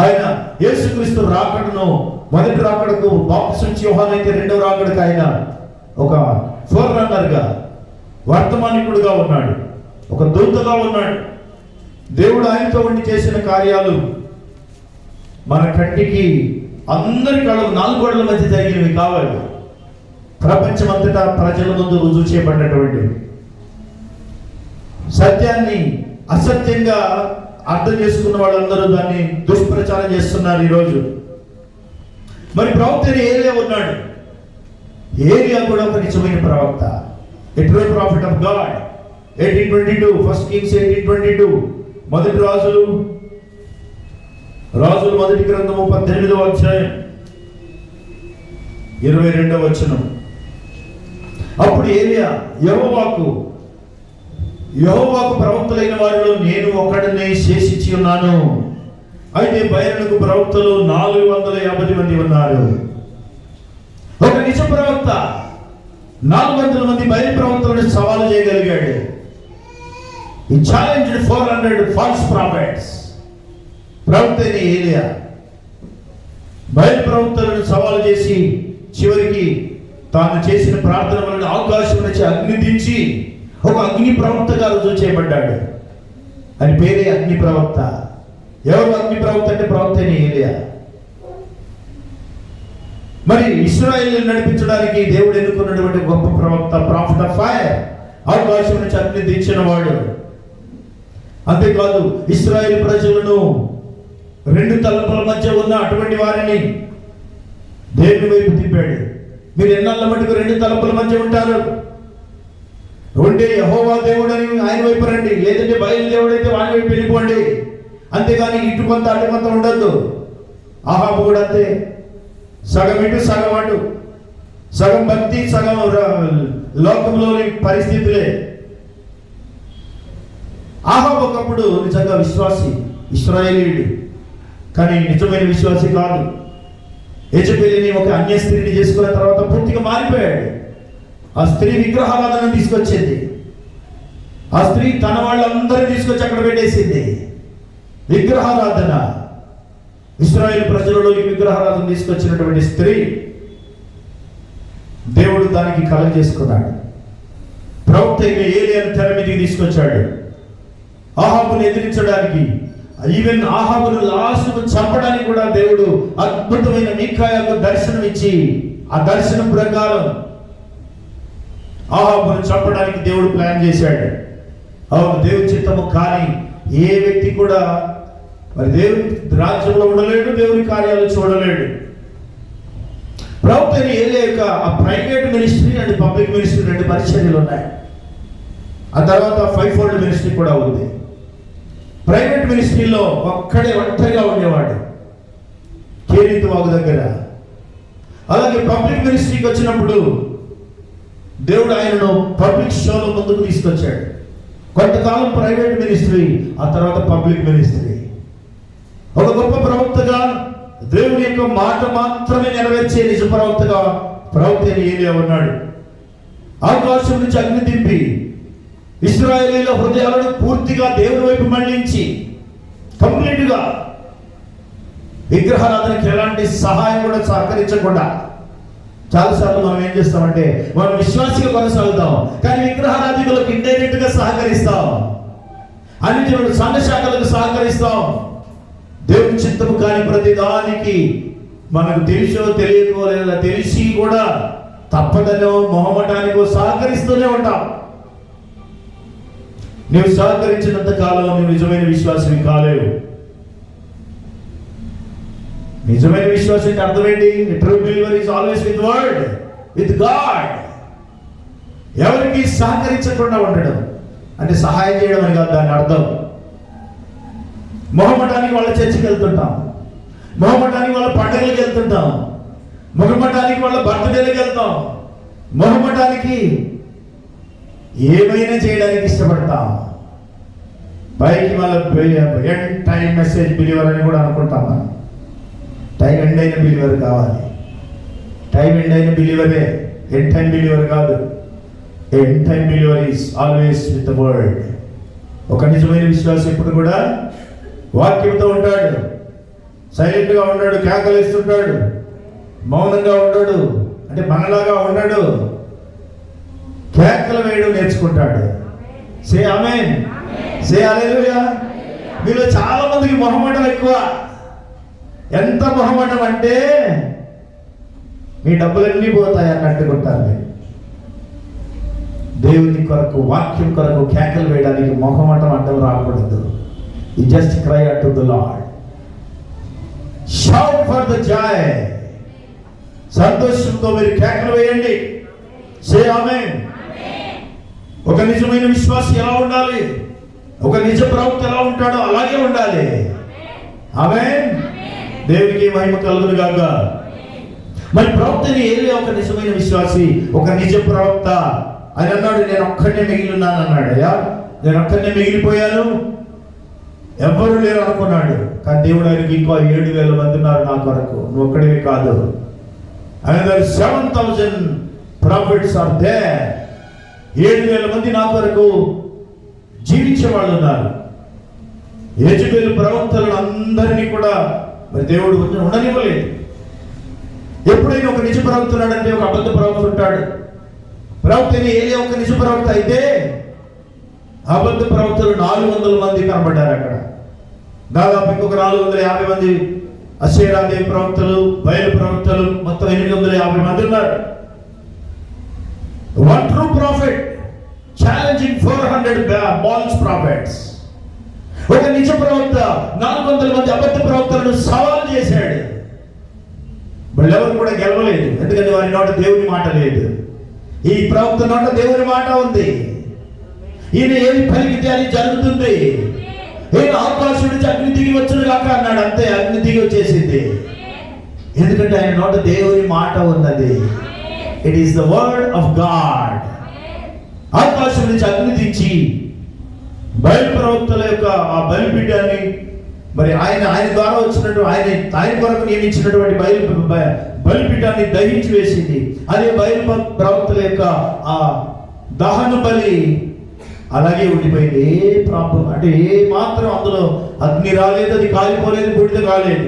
ఆయన యేసుక్రీస్తు రాకడను, మొదటి రాకడకు బాప్తిసం ఇచ్చే యోహాను అయితే రెండవ రాకడకు ఆయన ఒక ఫోర్రన్నర్ గా, వర్తమానికుడుగా ఉన్నాడు, ఒక దూతగా ఉన్నాడు. దేవుడు ఆయనతో ఉండి చేసిన కార్యాలు మన కంటికి అందరి కళలు 4 గోడల మధ్య జరిగినవి కావాలి. ప్రపంచమంతటా ప్రజల ముందు రుజువు చేయబడినటువంటి సత్యాన్ని అసత్యంగా అర్థం చేసుకున్న వాళ్ళందరూ దాన్ని దుష్ప్రచారం చేస్తున్నారు ఈరోజు. మరి ప్రవక్త ఏలియా ఉన్నాడు. ఏలియా కూడా ఒక నిజమైన ప్రవక్త, a true prophet of God. 1822 first Kings 1822 మొదటి రాజులు మొదటి గ్రంథము 18వ అధ్యాయం 22వ వచనం. అప్పుడు ఏలియా యెహోవాకు ప్రవక్తలైన వారిలో నేను ఒక్కడనే శేషించి ఉన్నాను. అయితే బయలుకు ప్రవక్తలు 450 మంది ఉన్నారు. ఒక నిజ ప్రవక్త 400 మంది బయలు ప్రవక్తలను సవాలు చేయగలిగాడు. He challenged 400 false prophets. ప్రవక్త అయిన ఏలియా బయలు ప్రవక్తలను సవాలు చేసి చివరికి తాను చేసిన ప్రార్థన వలన ఆకాశం నుంచి అగ్ని దించి ఒక అగ్ని ప్రవక్తగా రుజువు చేయబడ్డాడు. అని పేరే అగ్ని ప్రవక్త. ఎవరు అగ్ని ప్రవక్త అంటే ప్రవక్త అయిన ఏలియా. మరి ఇశ్రాయేలును నడిపించడానికి దేవుడు ఎన్నుకున్నటువంటి గొప్ప ప్రవక్త, ప్రాఫిట్ ఆఫ్ ఫైర్, ఆకాశం నుంచి అగ్ని దించిన వాడు. అంతేకాదు ఇశ్రాయేలు ప్రజలను రెండు తలంపుల మధ్య ఉన్న అటువంటి వారిని దేవుని వైపు తిప్పాడు. మీరు ఎన్నాళ్ళ మటుకు రెండు తలంపుల మధ్య ఉంటారు? ఉంటే యెహోవా దేవుడని ఆయన వైపు రండి, లేదంటే బయలు దేవుడైతే వాడి వైపు వెళ్ళిపోండి. అంతేగాని ఇటు కొంత అటు కొంత ఉండద్దు. ఆహాబు కూడా అంతే, సగం ఇటు సగం అటు, సగం భక్తి సగం లోకంలోని పరిస్థితులే. ఆహాబు ఒకప్పుడు నిజంగా విశ్వాసి, ఇశ్రాయేలీయుడు, కానీ నిజమైన విశ్వాసి కాదు. యెజబెలిని ఒక అన్య స్త్రీని చేసుకున్న తర్వాత పూర్తిగా మారిపోయాడు. ఆ స్త్రీ విగ్రహారాధన తీసుకొచ్చింది. ఆ స్త్రీ తన వాళ్ళందరినీ తీసుకొచ్చి అక్కడ పెట్టేసింది. విగ్రహారాధన, ఇశ్రాయేలు ప్రజలలోకి విగ్రహారాధన తీసుకొచ్చినటువంటి స్త్రీ దేవుడు దానికి కలగ చేసుకున్నాడు. ప్రవక్త ఏలియాను తెర మీదకి తీసుకొచ్చాడు ఆహాబును ఎదిరించడానికి. ఈవెన్ ఆహాబును లాస్ట్కు చంపడానికి కూడా దేవుడు అద్భుతమైన మీకాయాకు దర్శనం ఇచ్చి, ఆ దర్శనం ప్రకారం ఆహాబును చంపడానికి దేవుడు ప్లాన్ చేశాడు. అవును, దేవుని చిత్తము. కానీ ఏ వ్యక్తి కూడా మరి దేవుని రాజ్యంలో ఉండలేడు, దేవుని కార్యాలు చూడలేడు. ప్రవక్త ఏలియా యొక్క ఆ private ministry and public ministry రెండు పరిచర్యలు ఉన్నాయి. ఆ తర్వాత 5-fold మినిస్ట్రీ కూడా ఉంది. ప్రైవేట్ మినిస్ట్రీలో ఒక్కడే ఒంటరిగా ఉండేవాడు కేరీతు వాగు దగ్గర. అలాగే పబ్లిక్ మినిస్ట్రీకి వచ్చినప్పుడు దేవుడు ఆయనను పబ్లిక్ షోలో ముందుకు తీసుకొచ్చాడు. కొంతకాలం ప్రైవేట్ మినిస్ట్రీ, ఆ తర్వాత పబ్లిక్ మినిస్ట్రీ. ఒక గొప్ప ప్రవక్తగా, దేవుని యొక్క మాట మాత్రమే నెరవేర్చే నిజ ప్రవక్తగా ప్రవక్త ఏలియా ఉన్నాడు. ఆకాశం నుంచి అగ్ని దింపి ఇశ్రాయేలీయుల హృదయాలను పూర్తిగా దేవుని వైపు మళ్లించి కంప్లీట్గా విగ్రహారాధనకి ఎలాంటి సహాయం కూడా సహకరించకుండా. చాలాసార్లు మనం ఏం చేస్తామంటే మనం విశ్వాసిగా కొనసాగుతాం, కానీ విగ్రహారాధికులకు ఇండైరెక్ట్ గా సహకరిస్తాం, అన్నిటి సంఘ శాఖలకు సహకరిస్తాం. దేవుని చిత్తము కాని ప్రతి దానికి మనకు తెలుసో తెలియకో లేదా తెలిసి కూడా తప్పదనో మొహమటానికో సహకరిస్తూనే ఉంటాం. నువ్వు సహకరించినంత కాలం నువ్వు నిజమైన విశ్వాసం కాలేవు. నిజమైన విశ్వాసం అర్థం ఏంటి? True believer is always with word, with God. ఎవరికి సహకరించకుండా ఉండడం అంటే సహాయం చేయడం అని కాదు దాని అర్థం. మొహమటానికి వాళ్ళ చర్చికి వెళ్తుంటాం, మొహమటానికి వాళ్ళ పండుగలకు వెళ్తుంటాం, మొహమటానికి వాళ్ళ బర్త్డేలకు వెళ్తాం, మొహమటానికి ఏమైనా చేయడానికి ఇష్టపడతాం. పైకి వాళ్ళ ఎండ్ టైం మెసేజ్ బిలీవర్ అని కూడా అనుకుంటాం. మనం టైం ఎండ్ అయిన బిలీవర్ కావాలి. టైం ఎండ్ అయిన బిలీవరే, ఎండ్ టైం బిలీవర్ కాదు. End time believer is always with the word. ఒక నిజమైన విశ్వాసం ఎప్పుడు కూడా వాక్యంతో ఉంటాడు, సైలెంట్గా ఉంటాడు, కేకలేస్తుంటాడు, మౌనంగా ఉంటాడు. అంటే మనలాగా ఉండడు, కేకలు వేయడం నేర్చుకుంటాడు. సే ఆమేన్, సే హల్లెలూయా. మీలో చాలా మందికి మొహమాటం ఎక్కువ. ఎంత మొహమాటం అంటే మీ డబ్బులన్నీ పోతాయి అన్నట్టుకుంటారు. మీరు దేవుని కొరకు, వాక్యం కొరకు కేకలు వేయడానికి మొహమాటం అడ్డం రాకూడదు. You just cry unto the Lord. Shout for the joy. సంతోషంతో మీరు కేకలు వేయండి. Say amen. ఒక నిజమైన విశ్వాసి ఎలా ఉండాలి, ఒక నిజ ప్రవక్త ఎలా ఉంటాడో అలాగే ఉండాలి. ఆమేన్. దేవునికి మహిమ కలుగును గాక. మరి ప్రవక్తని ఏలియా ఒక నిజమైన విశ్వాసి, ఒక నిజ ప్రవక్త. ఆయన అన్నాడు, నేను ఒక్కడే మిగిలిన్నాను అన్నాడు. అయ్యా నేను ఒక్కడే మిగిలిపోయాను, ఎవ్వరూ లేరు అనుకున్నాడు. కానీ దేవుడు ఆయనకి ఇంకో 7,000 మంది ఉన్నారు నా కొరకు, నువ్వు ఒక్కడివి కాదు. Another 7,000 prophets are there. 7,000 మంది నా కొరకు జీవించే వాళ్ళు ఉన్నారు. యెజబెలు ప్రవక్తలను అందరినీ కూడా మరి దేవుడు ఉండనివ్వలేదు. ఎప్పుడైనా ఒక నిజ ప్రవక్త ఉన్నాడంటే ఒక అబద్ధ ప్రవక్త ఉంటాడు. ప్రవక్తని ఏలియా ఒక నిజ ప్రవక్త అయితే అబద్ధ ప్రవక్తలు 400 మంది కనబడ్డారు. అక్కడ దాదాపు ఇంకొక 450 మంది అషేరాదేవి ప్రవక్తలు, బయలు ప్రవక్తలు మొత్తం 850 మంది ఉన్నారు. One true prophet challenging 400 false prophets. ఒక నిజ ప్రవక్త 400 మంది అబద్ధ ప్రవక్తలను సవాల్ చేశాడు. వాళ్ళెవరు కూడా గెలవలేదు, ఎందుకంటే వారి నోట దేవుని మాట లేదు. ఈ ప్రవక్త నోట దేవుని మాట ఉంది. ఈయన ఏది పలికితే అది జరుగుతుంది. ఈయన ఆకాశం నుంచి అగ్ని దిగి వచ్చును కాక అన్నాడు, అంతే, అగ్ని దిగి వచ్చేసింది. ఎందుకంటే ఆయన నోట దేవుని మాట ఉన్నది. It is the word of God. ఆకాశం నుంచి అగ్ని దించి బయలు ప్రవక్తల యొక్క ఆ బలిపీఠాన్ని, మరి ఆయన ద్వారా వచ్చినట్టు ఆయన కొరకు నియమించినటువంటి బలిపీఠాన్ని దహించి వేసింది. అదే బయలు ప్రవక్తల యొక్క ఆ దహన బలి అలాగే ఉండిపోయింది. ఏ ప్రాబ్లం అంటే ఏ మాత్రం అందులో అగ్ని రాలేదు, అది కాలిపోలేదు, బూడిద కాలేదు.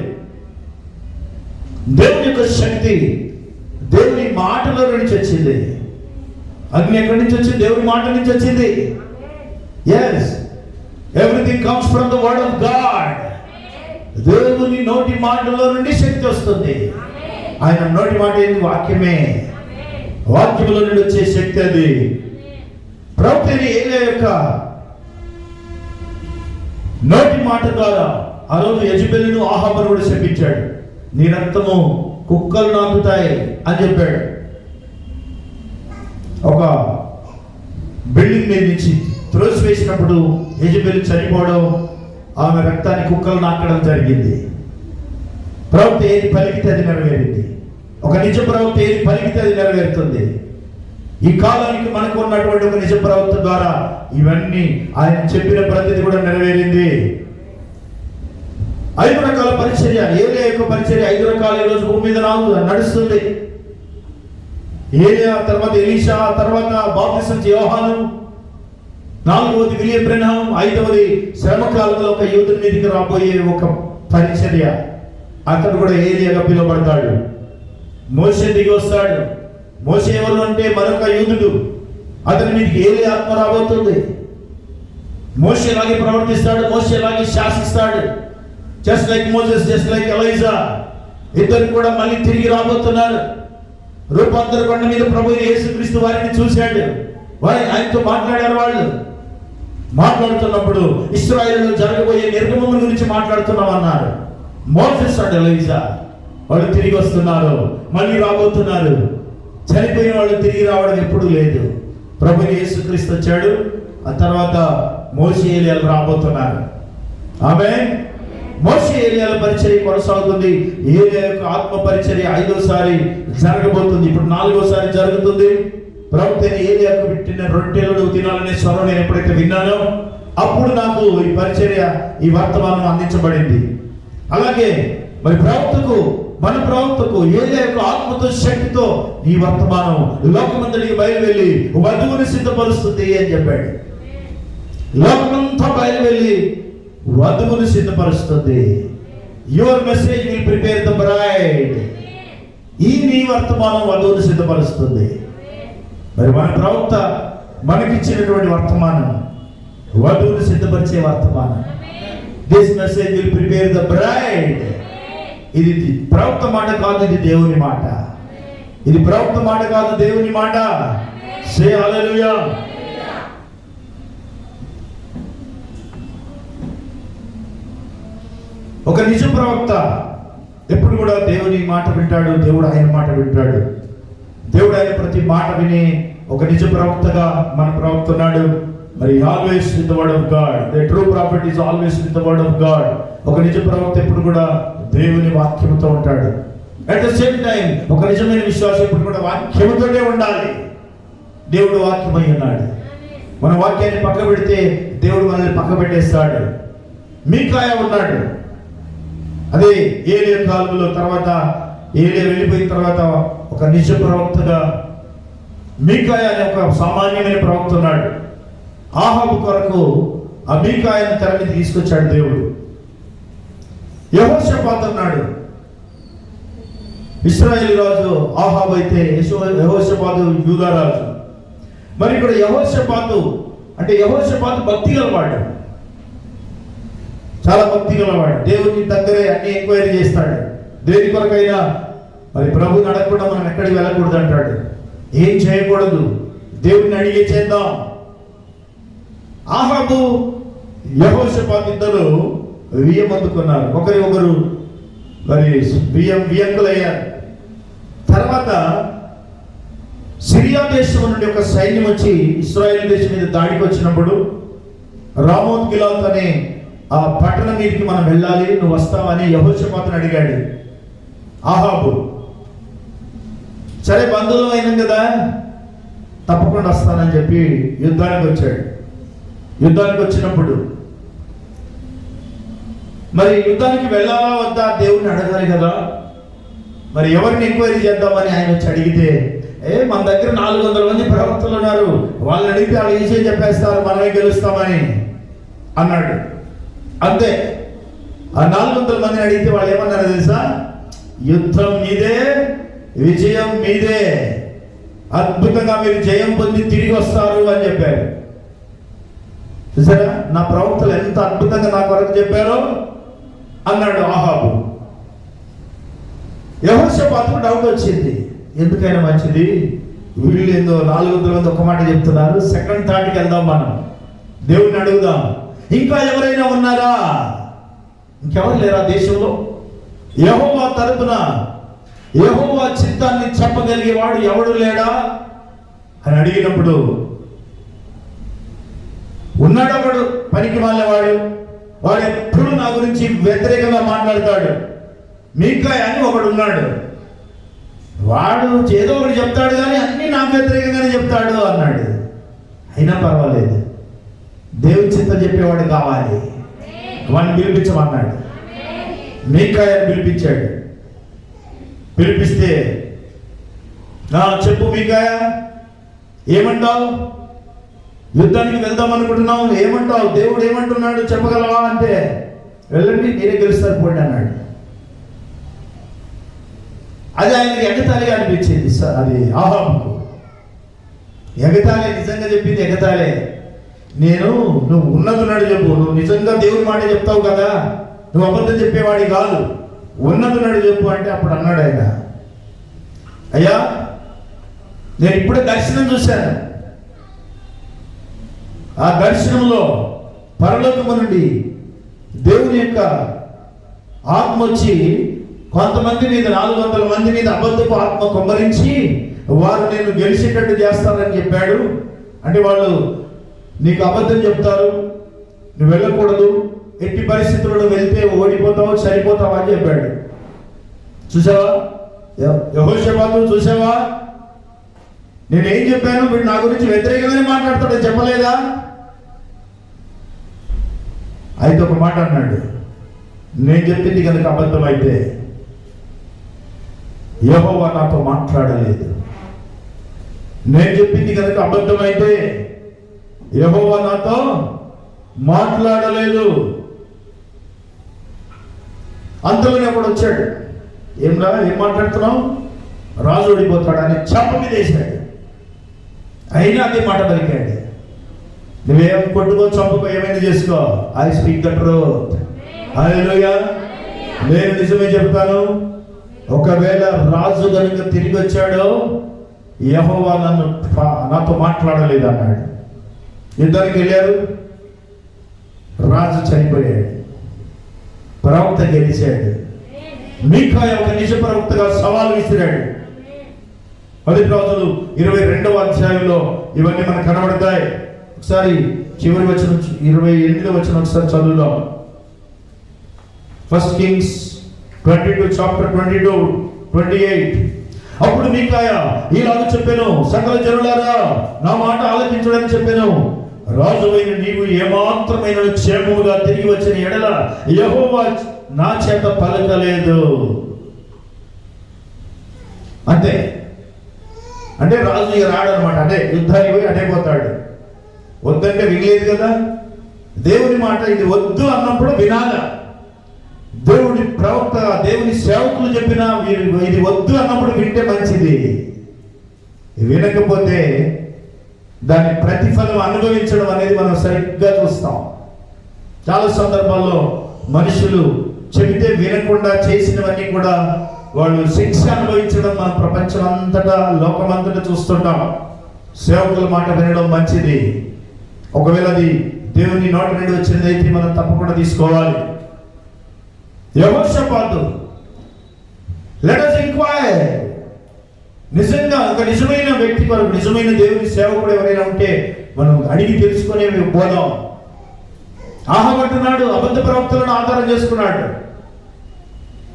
దేవుని యొక్క శక్తి దేవుని మాటలో నుంచి వచ్చింది. అగ్ని ఎక్కడి నుంచి వచ్చింది? దేవుని మాట నుంచి వచ్చింది. Yes, everything comes from the word of God. దేవుని నోటి మాటలో నుండి శక్తి వస్తుంది. ఆయన నోటి మాట ఏంటి? వాక్యమే. వాక్యములో నుండి వచ్చే శక్తి అది. ప్రవక్త ఏలియా యొక్క నోటి మాట ద్వారా ఆ రోజు యెజెబెలును ఆహాబును కూడా శపించాడు. నీ రక్తము కుక్కలు నాకుతాయి అని చెప్పాడు. ఒక బిల్డింగ్ మీద నుంచి త్రోసి వేసినప్పుడు యెజెబెలు చనిపోవడం, ఆమె రక్తాన్ని కుక్కలు నాకడం జరిగింది. ప్రవక్త ఏది పలికితే అది నెరవేరింది. ఒక నిజ ప్రవక్త ఏది పలికితే అది నెరవేరుతుంది. ఈ కాలానికి మనకు ఉన్నటువంటి ఒక నిజ ప్రవక్త ద్వారా ఇవన్నీ ఆయన చెప్పిన ప్రతిది కూడా నెరవేరింది. 5 రకాల పరిచర్య, ఏలియా యొక్క పరిచర్య 5 రకాల ఈరోజు భూమి మీద నడుస్తుంది. ఏలియా తర్వాత ఎలీషా, తర్వాత బాప్తిసం యోహాను, 4వది విలియం బ్రెన్హాం, 5వది శ్రమ కాలంలో ఒక యూదుని మీదకి రాబోయే ఒక పరిచర్య. అతడు కూడా ఏలియాగా పిలువబడతాడు. మోషే దిగి వస్తాడు. మోషే ఎవరు అంటే మరొక యూదుడు. అతని మీదకి ఏలియా ఆత్మ రాబోతుంది. మోషే లాగే ప్రవర్తిస్తాడు, మోషే లాగే శాసిస్తాడు. Just like Moses, just like Elijah. ఇద్దరు కూడా మళ్ళీ తిరిగి రాబోతున్నారు. రూపాంతర కొండ మీద ప్రభు యేసుక్రీస్తు వారిని చూశాడు. ఆయనతో మాట్లాడారు. వాళ్ళు మాట్లాడుతున్నప్పుడు ఇశ్రాయేలులో జరగబోయే నిర్గమం గురించి మాట్లాడుతున్నాం అన్నారు. మోసెస్ అండ్ ఎలీజా వాళ్ళు తిరిగి వస్తున్నారు, మళ్ళీ రాబోతున్నారు. చనిపోయిన వాళ్ళు తిరిగి రావడం ఎప్పుడు లేదు. ప్రభు యేసుక్రీస్తు వచ్చాడు. ఆ తర్వాత మోషే ఏలియాలు రాబోతున్నారు. ఆమేన్. మోషే ఏలియాల పరిచర్య కొనసాగుతుంది. ఏలియా యొక్క ఆత్మ పరిచర్య 5వసారి జరగబోతుంది. ఇప్పుడు 4వసారి జరుగుతుంది. ప్రవక్త ఏలియాకు పెట్టిన రొట్టెలను తినాలనే స్వరం నేను ఎప్పుడైతే విన్నానో అప్పుడు నాకు ఈ పరిచర్య, ఈ వర్తమానం అందించబడింది. అలాగే మరి మన ప్రవక్తకు ఏలియా యొక్క ఆత్మతో శక్తితో ఈ వర్తమానం లోకమంతటికి బయలువెళ్ళి వధువుని సిద్ధపరుస్తుంది అని చెప్పాడు. లోకమంతా బయలువెళ్ళి వధువుని సిద్ధపరుస్తుంది. Your message will prepare the bride. ఈ నీ వర్తమానం వధువుని సిద్ధపరుస్తుంది. మరి మన ప్రవక్త మనకిచ్చినటువంటి వర్తమానం వధువుని సిద్ధపరిచే వర్తమానం. This message will prepare the braid. ఇది ప్రవక్త మాట కాదు, ఇది దేవుని మాట. ఇది ప్రవక్త మాట కాదు, దేవుని మాట. సే హల్లెలూయా. ఒక నిజ ప్రవక్త ఎప్పుడు కూడా దేవుని మాట వింటాడు, దేవుడు ఆయన మాట వింటాడు. దేవుడు ఆయన ప్రతి మాట విని ఒక నిజ ప్రవక్తగా మన ప్రవక్త ఉన్నాడు. మరి always with the word of God. The true prophet is always with the word of God. ఒక నిజ ప్రవక్త ఎప్పుడు కూడా దేవుని వాక్యముతో ఉంటాడు. అట్ ద సేమ్ టైం ఒక నిజమైన విశ్వాసం ఎప్పుడు కూడా వాక్యముతోనే ఉండాలి. దేవుడు వాక్యమై ఉన్నాడు. మన వాక్యాన్ని పక్క పెడితే దేవుడు మనల్ని పక్క పెట్టేస్తాడు. మీకాయ ఉన్నాడు. అదే ఏలియా కాలంలో తర్వాత ఏలియా వెళ్ళిపోయిన తర్వాత ఒక నిజ ప్రవక్తగా మీకాయ అనే ఒక సామాన్యమైన ప్రవక్త ఉన్నాడు. ఆహాబు కొరకు ఆ మీకాయను తెర మీద తీసుకొచ్చాడు దేవుడు. యెహోషాపాతు అన్నాడు. ఇశ్రాయేలు రాజు ఆహాబు అయితే యెహోషాపాతు యూదా రాజు. మరి ఇక్కడ యెహోషాపాతు అంటే యెహోషాపాతు భక్తి గలవాడు. చాలా భక్తి గలవాడు, దేవుని దగ్గరే అన్ని ఎంక్వైరీ చేస్తాడు. దేని కొరకైనా మరి ప్రభుని అడగకుండా మనం ఎక్కడికి వెళ్ళకూడదు అంటాడు. ఏం చేయకూడదు, దేవుడిని అడిగే చేద్దాం. ఆహాబు యెహోషాపాతు ఇద్దరు వియ్యం అందుకున్నారు, ఒకరి ఒకరు మరి వియ్యంకులయ్యారు. తర్వాత సిరియా దేశం నుండి ఒక సైన్యం వచ్చి ఇశ్రాయేల్ దేశం మీద దాడికి వచ్చినప్పుడు రామోత్ గిలాద్ అనే ఆ పట్టణం మీదకి మనం వెళ్ళాలి, నువ్వు వస్తావని యెహోషాపాతుని అడిగాడు ఆహాబు. సరే బంధువులం అయినాం కదా, తప్పకుండా వస్తానని చెప్పి యుద్ధానికి వచ్చాడు. యుద్ధానికి వచ్చినప్పుడు మరి యుద్ధానికి వెళ్ళాలా వద్దా దేవుణ్ణి అడగాలి కదా. మరి ఎవరిని ఎంక్వైరీ చేద్దామని ఆయన వచ్చి అడిగితే, మన దగ్గర 400 మంది ప్రవక్తలు ఉన్నారు, వాళ్ళని అడిగితే వాళ్ళు ఈజీ చెప్పేస్తారు, మనమే గెలుస్తామని అన్నాడు. అంతే. ఆ 400 మందిని అడిగితే వాళ్ళు ఏమన్నారో తెలుసా? యుద్ధం మీదే, విజయం మీదే, అద్భుతంగా మీరు జయం పొంది తిరిగి వస్తారు అని చెప్పారు. చూసారా నా ప్రవక్తలు ఎంత అద్భుతంగా నా కొరకు చెప్పారో అన్నాడు ఆహాబు. యెహోషాపాతుకు డౌట్ వచ్చింది, ఎందుకైనా మంచిది, వీళ్ళు ఏదో 400 మంది ఒక మాట చెప్తున్నారు, సెకండ్ థాట్కి వెళ్దాం, మనం దేవుడిని అడుగుదాం, ఇంకా ఎవరైనా ఉన్నారా, ఇంకెవరు లేరా దేశంలో, యెహోవా తరపున యెహోవా చిత్తాన్ని చెప్పగలిగేవాడు ఎవడు లేడా అని అడిగినప్పుడు, ఉన్నాడు ఒకడు పనికి వాళ్ళవాడు, వాడు ఎప్పుడు నా గురించి వ్యతిరేకంగా మాట్లాడతాడు, మీకాయ అని ఒకడు ఉన్నాడు, వాడు ఏదో ఒకటి చెప్తాడు కానీ అన్ని నాకు వ్యతిరేకంగానే చెప్తాడు అన్నాడు. అయినా పర్వాలేదు, దేవుని చిత్తం చెప్పేవాడు కావాలి, వాడిని పిలిపించమన్నాడు. మీకాయని పిలిపించాడు. పిలిపిస్తే, చెప్పు మీకాయ, ఏమంటావు, యుద్ధానికి వెళ్దాం అనుకుంటున్నావు, ఏమంటావు, దేవుడు ఏమంటున్నాడు చెప్పగలవా అంటే, వెళ్ళండి మీరే గెలుస్తారు పోండి అన్నాడు. అది ఆయనకి ఎగతాళిగా అనిపించింది. అది ఆహాబుకు ఎగతాళే, నిజంగా చెప్పింది ఎగతాళే. నువ్వు ఉన్నదున్నాడు చెప్పు, నువ్వు నిజంగా దేవుని మాట చెప్తావు కదా, నువ్వు అబద్ధం చెప్పేవాడి కాదు, ఉన్నదున్నాడు చెప్పు అంటే అప్పుడు అన్నాడు ఆయన, అయ్యా నేను ఇప్పుడే దర్శనం చూశాను, ఆ దర్శనంలో పరలోకము నుండి దేవుని యొక్క ఆత్మ వచ్చి కొంతమంది మీద 400 మంది మీద అబద్ధపు ఆత్మ కొమ్మరించి వారు నేను గెలిచేటట్టు చేస్తారని చెప్పాడు. అంటే వాళ్ళు నీకు అబద్ధం చెప్తారు, నువ్వు వెళ్ళకూడదు, ఎట్టి పరిస్థితుల్లో వెళ్తే ఓడిపోతావు, చనిపోతావు అని చెప్పాడు. చూసావా యెహోషాపాతు, చూసావా నేనేం చెప్పాను, వీడు నా గురించి వ్యతిరేకంగానే మాట్లాడతాడని చెప్పలేదా? అయితే ఒక మాట అన్నాడు, నేను చెప్పింది కనుక అబద్ధం అయితే యెహోవా నాతో మాట్లాడలేదు, నేను చెప్పింది కనుక అబద్ధం అయితే యెహోవా నాతో మాట్లాడలేదు. అంతలోనే అప్పుడు వచ్చాడు, ఏం మాట్లాడుతున్నావు, రాజు ఓడిపోతాడని చెప్ప మీద వేశాడు. అయినా అదే మాట పలికాడు, నువ్వేం కొట్టుకో చంపుకో ఏమైనా చేసుకో, ఐ స్పీక్ ద ట్రూత్. హల్లెలూయా. నేను నిజమే చెప్తాను, ఒకవేళ రాజు కనుక తిరిగి వచ్చాడో యెహోవా నాతో మాట్లాడలేదు అన్నాడు. యుద్ధానికి వెళ్ళారు, రాజు చనిపోయాడు, ప్రవక్త గెలిచాడు. మీకాయ ఒక నిజ ప్రవక్తగా సవాల్ విసిరాడు. 10 రాజులు 22వ అధ్యాయంలో ఇవన్నీ మనకు కనబడతాయి. ఒకసారి చివరి వచనం 28వ వచనం ఒకసారి చదువుదాం. 1 Kings 22 chapter 22-28. అప్పుడు మీకాయ ఇలాగ చెప్పాను, సకల జనులారా నా మాట ఆలకించుడని చెప్పాను, రాజువైన నీవు ఏమాత్రమైన క్షేమముగా తిరిగి వచ్చిన ఎడల యెహోవా నా చేత పలకలేదు. అంతే. అంటే రాజు ఇక రాడనమాట, అదే యుద్ధానికి పోయి అటే పోతాడు. వద్దంటే వినలేదు కదా, దేవుని మాట ఇది వద్దు అన్నప్పుడు వినాలా. దేవుడి ప్రవక్త, దేవుని సేవకులు చెప్పిన ఇది వద్దు అన్నప్పుడు వింటే మంచిది, వినకపోతే దాని ప్రతిఫలం అనుభవించడం అనేది మనం సరిగ్గా చూస్తాం. చాలా సందర్భాల్లో మనుషులు చెబితే వినకుండా చేసినవన్నీ కూడా వాళ్ళు శిక్ష అనుభవించడం మనం ప్రపంచం అంతటా లోకమంతటా చూస్తుంటాం. సేవకుల మాట వినడం మంచిది. ఒకవేళ అది దేవుని నోటి నుండి వచ్చినదైతే మనం తప్పకుండా తీసుకోవాలి. యెహోషాపాతు, లెట్ us inquire. నిజంగా ఒక నిజమైన వ్యక్తి కొరకు, నిజమైన దేవుని సేవకుడు ఎవరైనా ఉంటే మనం అడిగి తెలుసుకునే పోదాం. ఆహాబు అంటున్నాడు, అబద్ధ ప్రవక్తలను ఆధారం చేసుకున్నాడు.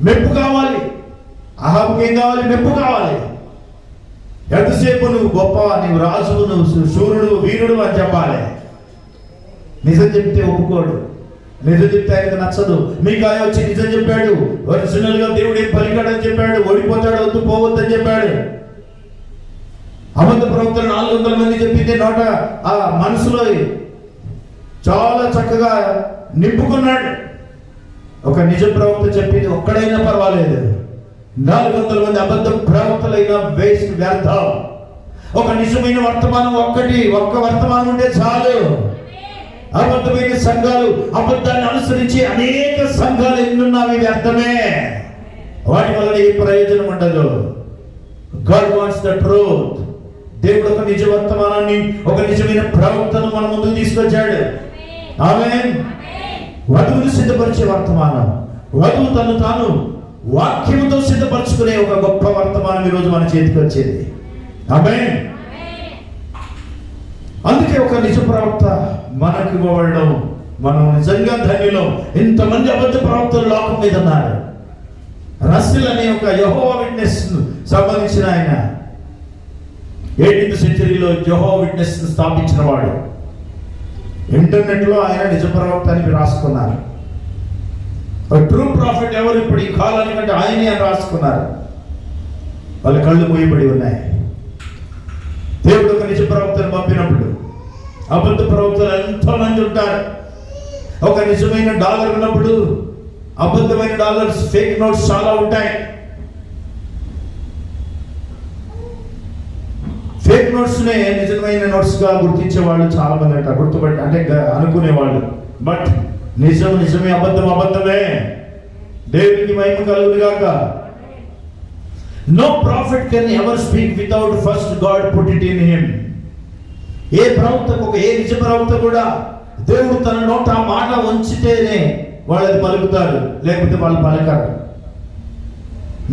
మెప్పు కావాలి. ఆహాబుకి ఏం కావాలి? మెప్పు కావాలి. ఎంతసేపు నువ్వు గొప్ప, నువ్వు రాజు, నువ్వు శూరుడు, వీరుడు అని చెప్పాలి. నిజం చెప్తే ఒప్పుకోడు. నిజం చెప్తే ఆయనకు నచ్చదు. మీకాయ వచ్చి నిజం చెప్పాడు, ఒరిజినల్ గా దేవుడు ఏం పలికాడని చెప్పాడు, ఓడిపోతాడు, వద్దు పోవద్దని చెప్పాడు. అబద్ధ ప్రవక్తలు 400 మంది చెప్పింది నోట ఆ మనసులో చాలా చక్కగా నింపుకున్నాడు. ఒక నిజ ప్రవక్త చెప్పింది ఒక్కడైనా పర్వాలేదు, 400 మంది అబద్ధ ప్రవక్తలైనా వేస్ట్, వ్యర్థం. ఒక నిజమైన వర్తమానం ఒక్క వర్తమానం ఉంటే చాలు. అబద్ధమైన సంఘాలు, అబద్ధాన్ని అనుసరించి అనేక సంఘాలు ఎన్నున్నవి వ్యర్థమే. వాటి వల్ల ఏ ప్రయోజనం ఉండదు. God wants the truth. దేవుడు ఒక నిజ వర్తమానాన్ని, ఒక నిజమైన ప్రవక్తను మన ముందుకు తీసుకొచ్చాడు. ఆమేన్. వధువును సిద్ధపరిచే వర్తమానం, వధువు తను తాను వాక్యముతో సిద్ధపరచుకునే ఒక గొప్ప వర్తమానం ఈరోజు మన చేతికి వచ్చేది. ఆమేన్. అందుకే ఒక నిజ ప్రవక్త మనకు ఇవ్వబడడం, మనం నిజంగా ధన్యులం. ఇంతమంది అబద్ధ ప్రవక్తలు లోకం మీద ఉన్నారు. రస్సెల్ అనే ఒక యెహోవా విట్నెస్ సంబంధించిన ఆయన 18th సెంచరీలో యెహోవా విట్నెస్ స్థాపించిన వాడు. ఇంటర్నెట్ లో ఆయన నిజ ప్రవక్త అని రాసుకున్నారు. ట్రూ ప్రాఫిట్ ఎవరు ఇప్పుడు ఈ కాలానికంటే ఆయనే అని రాసుకున్నారు. వాళ్ళ కళ్ళు మూయబడి ఉన్నాయి. దేవుడు ఒక నిజ ప్రవక్తను పంపినప్పుడు అబద్ధ ప్రవక్తలు ఎంతో మంది ఉంటారు. ఒక నిజమైన డాలర్ ఉన్నప్పుడు అబద్ధమైన డాలర్స్, ఫేక్ నోట్స్ చాలా ఉంటాయి. ఫేక్ నోట్స్ నే నిజమైన నోట్స్ గా గుర్తించే వాళ్ళు చాలా మంది అంటారు. గుర్తుపట్టి అంటే అనుకునేవాళ్ళు. బట్ నిజమే, అబద్ధమే. దేవునికి మహిమ కలుగును గాక. No prophet can ever speak without first God put it in him. ఏ ప్రవక్తకు, ఏ నిజ ప్రవక్త కూడా దేవుడు తన నోట ఆ మాట ఉంచితేనే వాళ్ళది పలుకుతారు, లేకపోతే వాళ్ళు పలకరు.